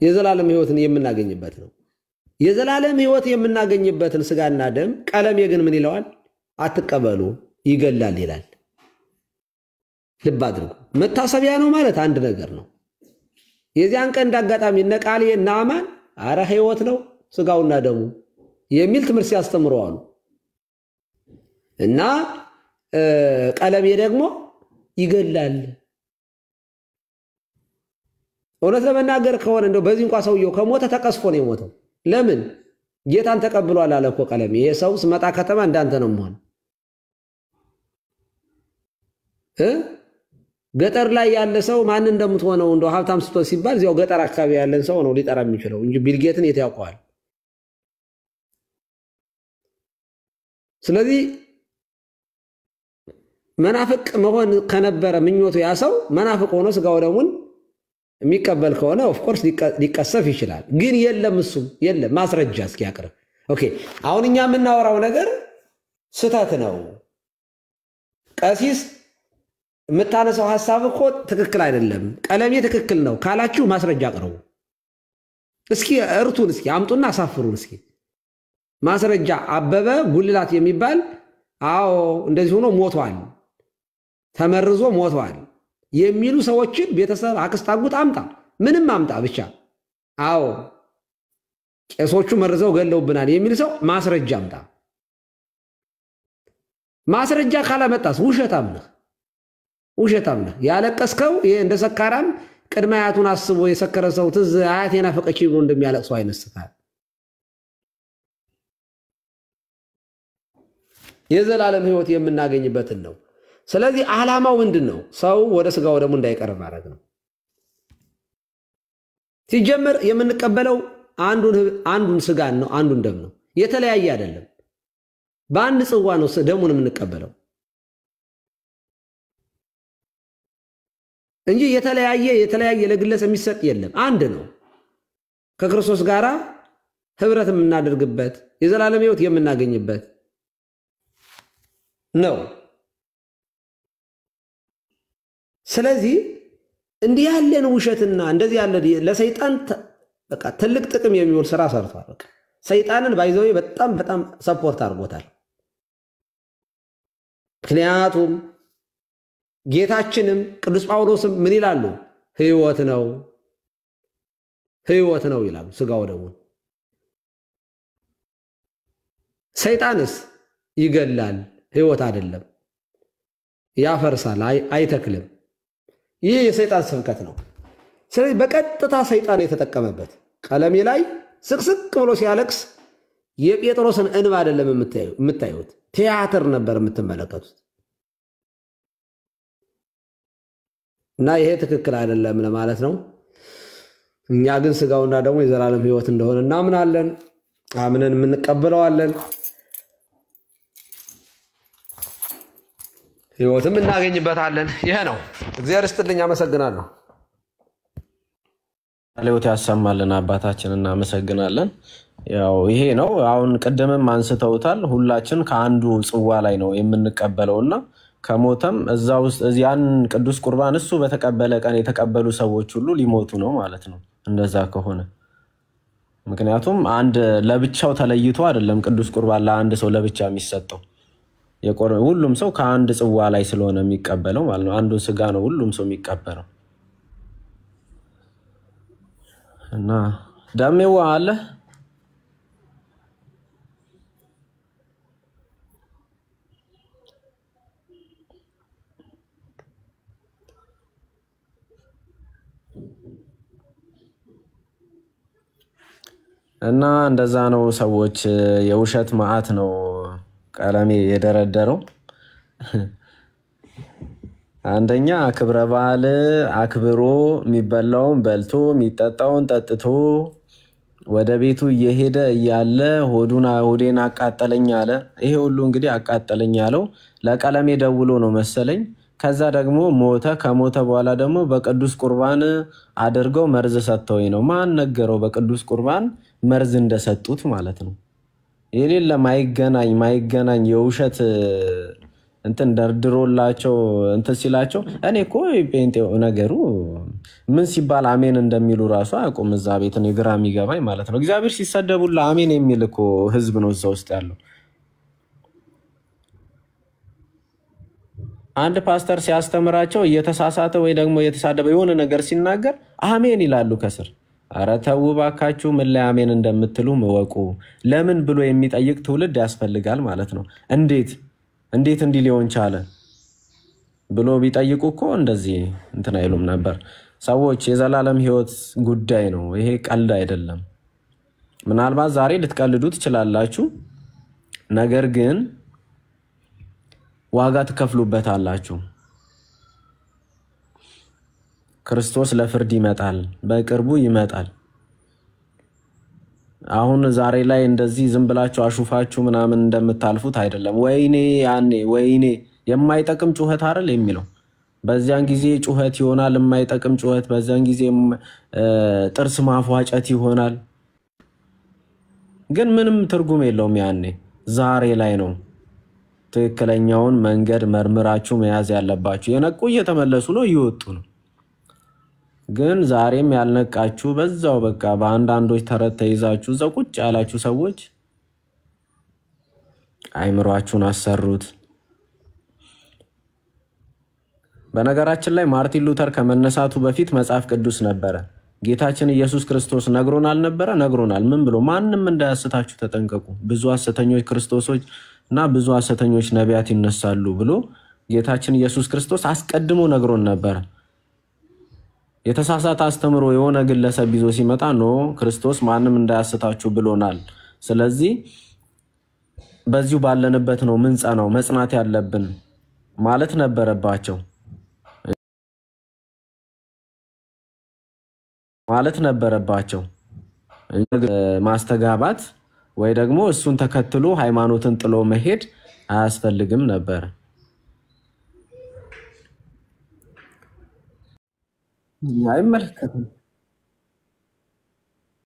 B: የዘላለም ሕይወትን የምናገኝበት ነው። የዘላለም ሕይወት የምናገኝበትን ስጋና ደም ቀለሜ ግን ምን ይለዋል? አትቀበሉ ይገላል ይላል። ልብ አድርጉ። መታሰቢያ ነው ማለት አንድ ነገር ነው። የዚያን ቀን እንዳጋጣሚ እነ ቃሌ እና አማን አረ ሕይወት ነው ስጋውና ደሙ የሚል ትምህርት ሲያስተምሩ አሉ እና ቀለሜ ደግሞ ይገላል። እውነት ለመናገር ከሆነ እንደው በዚህ እንኳን ሰውየው ከሞተ ተቀስፎ ነው የሞተው። ለምን? ጌታን ተቀብሏል አለ እኮ ቀለሜ። ይሄ ሰው ስመጣ ከተማ እንዳንተ ነው መሆን። ገጠር ላይ ያለ ሰው ማን እንደምትሆነው እንደው ሀብታም ስትሆን ሲባል እዚያው ገጠር አካባቢ ያለን ሰው ነው ሊጠራ የሚችለው እንጂ ቢልጌትን የት ያውቀዋል? ስለዚህ መናፍቅ መሆን ከነበረ ምኞቱ ያ ሰው መናፍቅ ሆኖ ስጋው ደሙን የሚቀበል ከሆነ ኦፍ ኮርስ ሊቀሰፍ ይችላል። ግን የለም እሱም የለም ማስረጃ እስኪ ያቅርብ። ኦኬ አሁን እኛ የምናወራው ነገር ስህተት ነው። ቀሲስ የምታነሳው ሐሳብ እኮ ትክክል አይደለም፣ ቀለሜ ትክክል ነው ካላችሁ ማስረጃ አቅርቡ። እስኪ እርቱን እስኪ አምጡና አሳፍሩን እስኪ ማስረጃ። አበበ ጉልላት የሚባል አዎ እንደዚህ ሆኖ ሞቷል፣ ተመርዞ ሞቷል የሚሉ ሰዎችን ቤተሰብ አክስት አጉት አምጣ፣ ምንም አምጣ ብቻ አዎ ቄሶቹ መርዘው ገለውብናል የሚል ሰው ማስረጃ አምጣ። ማስረጃ ካላመጣስ ውሸታም ነህ። ያለቀስከው ይሄ እንደ ሰካራም ቅድመ አያቱን አስቦ የሰከረ ሰው ትዝ አያቴና ፈቀች ብሎ እንደሚያለቅሰው አይነስታል። የዘላለም ሕይወት የምናገኝበትን ነው። ስለዚህ ዓላማው ምንድነው? ሰው ወደ ስጋው ደሙ እንዳይቀርብ ማድረግ ነው። ሲጀመር የምንቀበለው አንዱን ስጋን ነው፣ አንዱን ደም ነው። የተለያየ አይደለም። በአንድ ጽዋ ነው ደሙን የምንቀበለው እንጂ የተለያየ ለግለሰብ የሚሰጥ የለም። አንድ ነው። ከክርስቶስ ጋር ህብረት የምናደርግበት የዘላለም ሕይወት የምናገኝበት ነው። ስለዚህ እንዲህ ያለን ውሸትና እንደዚህ ያለ ለሰይጣን በቃ ትልቅ ጥቅም የሚውል ስራ ሰርቷል። በቃ ሰይጣንን ባይዘው በጣም ሰፖርት አድርጎታል። ምክንያቱም ጌታችንም ቅዱስ ጳውሎስም ምን ይላሉ? ሕይወት ነው ይላሉ ስጋው ደሙ። ሰይጣንስ ይገላል፣ ሕይወት አይደለም፣ ያፈርሳል፣ አይተክልም። ይህ የሰይጣን ስብከት ነው። ስለዚህ በቀጥታ ሰይጣን የተጠቀመበት ቀለሜ ላይ ስቅስቅ ብሎ ሲያለቅስ የጴጥሮስን እንባ አይደለም የምታዩት፣ ቲያትር ነበር የምትመለከቱት። እና ይሄ ትክክል አይደለም ለማለት ነው። እኛ ግን ስጋውና ደግሞ የዘላለም ሕይወት እንደሆነ እናምናለን፣ አምነን የምንቀበለዋለን፣ ሕይወትም እናገኝበታለን። ይሄ ነው። እግዚአብሔር ይስጥልኝ፣ አመሰግናለሁ።
C: ሌሎት ያሰማልን አባታችን፣ እናመሰግናለን። ያው ይሄ ነው። አሁን ቅድምም አንስተውታል። ሁላችን ከአንዱ ጽዋ ላይ ነው የምንቀበለውና ከሞተም እዛ ውስጥ ያን ቅዱስ ቁርባን እሱ በተቀበለ ቀን የተቀበሉ ሰዎች ሁሉ ሊሞቱ ነው ማለት ነው እንደዛ ከሆነ። ምክንያቱም አንድ ለብቻው ተለይቶ አይደለም ቅዱስ ቁርባን ለአንድ ሰው ለብቻ የሚሰጠው፣ ሁሉም ሰው ከአንድ ጽዋ ላይ ስለሆነ የሚቀበለው ማለት ነው። አንዱ ስጋ ነው ሁሉም ሰው የሚቀበለው እና ደሜዋ አለ እና እንደዛ ነው። ሰዎች የውሸት መዓት ነው ቀለሜ የደረደረው። አንደኛ ክብረ በዓል አክብሮ የሚበላውን በልቶ የሚጠጣውን ጠጥቶ ወደ ቤቱ እየሄደ እያለ ሆዴን አቃጠለኝ አለ። ይሄ ሁሉ እንግዲህ አቃጠለኝ ያለው ለቀለሜ ደውሎ ነው መሰለኝ። ከዛ ደግሞ ሞተ። ከሞተ በኋላ ደግሞ በቅዱስ ቁርባን አድርገው መርዝ ሰጥተውኝ ነው። ማን ነገረው በቅዱስ ቁርባን መርዝ እንደሰጡት ማለት ነው። የሌለ ማይገናኝ የውሸት እንትን ደርድሮላቸው እንትን ሲላቸው እኔ እኮ ጴንጤው ነገሩ ምን ሲባል አሜን እንደሚሉ ራሱ አያውቁም። እዛ ቤት ነው ግራ የሚገባኝ ማለት ነው። እግዚአብሔር ሲሰደቡላ አሜን የሚል እኮ ህዝብ ነው እዛ ውስጥ ያለው። አንድ ፓስተር ሲያስተምራቸው እየተሳሳተ ወይ ደግሞ እየተሳደበ የሆነ ነገር ሲናገር አሜን ይላሉ ከስር። ኧረ ተው እባካችሁ፣ ምን ላይ አሜን እንደምትሉ እወቁ። ለምን ብሎ የሚጠይቅ ትውልድ ያስፈልጋል ማለት ነው። እንዴት እንዲህ ሊሆን ቻለ ብሎ ቢጠይቁ እኮ እንደዚህ እንትን አይሉም ነበር። ሰዎች የዘላለም ህይወት ጉዳይ ነው። ይሄ ቀልድ አይደለም። ምናልባት ዛሬ ልትቀልዱ ትችላላችሁ፣ ነገር ግን ዋጋ ትከፍሉበታላችሁ። ክርስቶስ ለፍርድ ይመጣል፣ በቅርቡ ይመጣል። አሁን ዛሬ ላይ እንደዚህ ዝም ብላችሁ አሹፋችሁ ምናምን እንደምታልፉት አይደለም። ወይኔ ያኔ ወይኔ የማይጠቅም ጩኸት አይደል የሚለው። በዚያን ጊዜ ጩኸት ይሆናል የማይጠቅም ጩኸት፣ በዚያን ጊዜ ጥርስ ማፏጨት ይሆናል። ግን ምንም ትርጉም የለውም። ያኔ ዛሬ ላይ ነው ትክክለኛውን መንገድ መርምራችሁ መያዝ ያለባችሁ። የነቁ እየተመለሱ ነው፣ እየወጡ ነው። ግን ዛሬም ያልነቃችሁ በዛው በቃ በአንዳንዶች ተረት ተይዛችሁ እዛው ቁጭ ያላችሁ ሰዎች አይምሯችሁን አሰሩት። በነገራችን ላይ ማርቲን ሉተር ከመነሳቱ በፊት መጽሐፍ ቅዱስ ነበረ። ጌታችን ኢየሱስ ክርስቶስ ነግሮናል ነበረ። ነግሮናል ምን ብሎ? ማንም እንዳያስታችሁ ተጠንቀቁ፣ ብዙ ሐሰተኞች ክርስቶሶች እና ብዙ ሐሰተኞች ነቢያት ይነሳሉ ብሎ ጌታችን ኢየሱስ ክርስቶስ አስቀድሞ ነግሮን ነበረ። የተሳሳተ አስተምሮ የሆነ ግለሰብ ይዞ ሲመጣ ነው ክርስቶስ ማንም እንዳያስታችሁ ብሎናል። ስለዚህ በዚሁ ባለንበት ነው ምንጸናው፣ መጽናት ያለብን ማለት ነበረባቸው። ማስተጋባት ወይ ደግሞ እሱን ተከትሎ ሃይማኖትን ጥሎ መሄድ አያስፈልግም ነበር። አይመለከትም።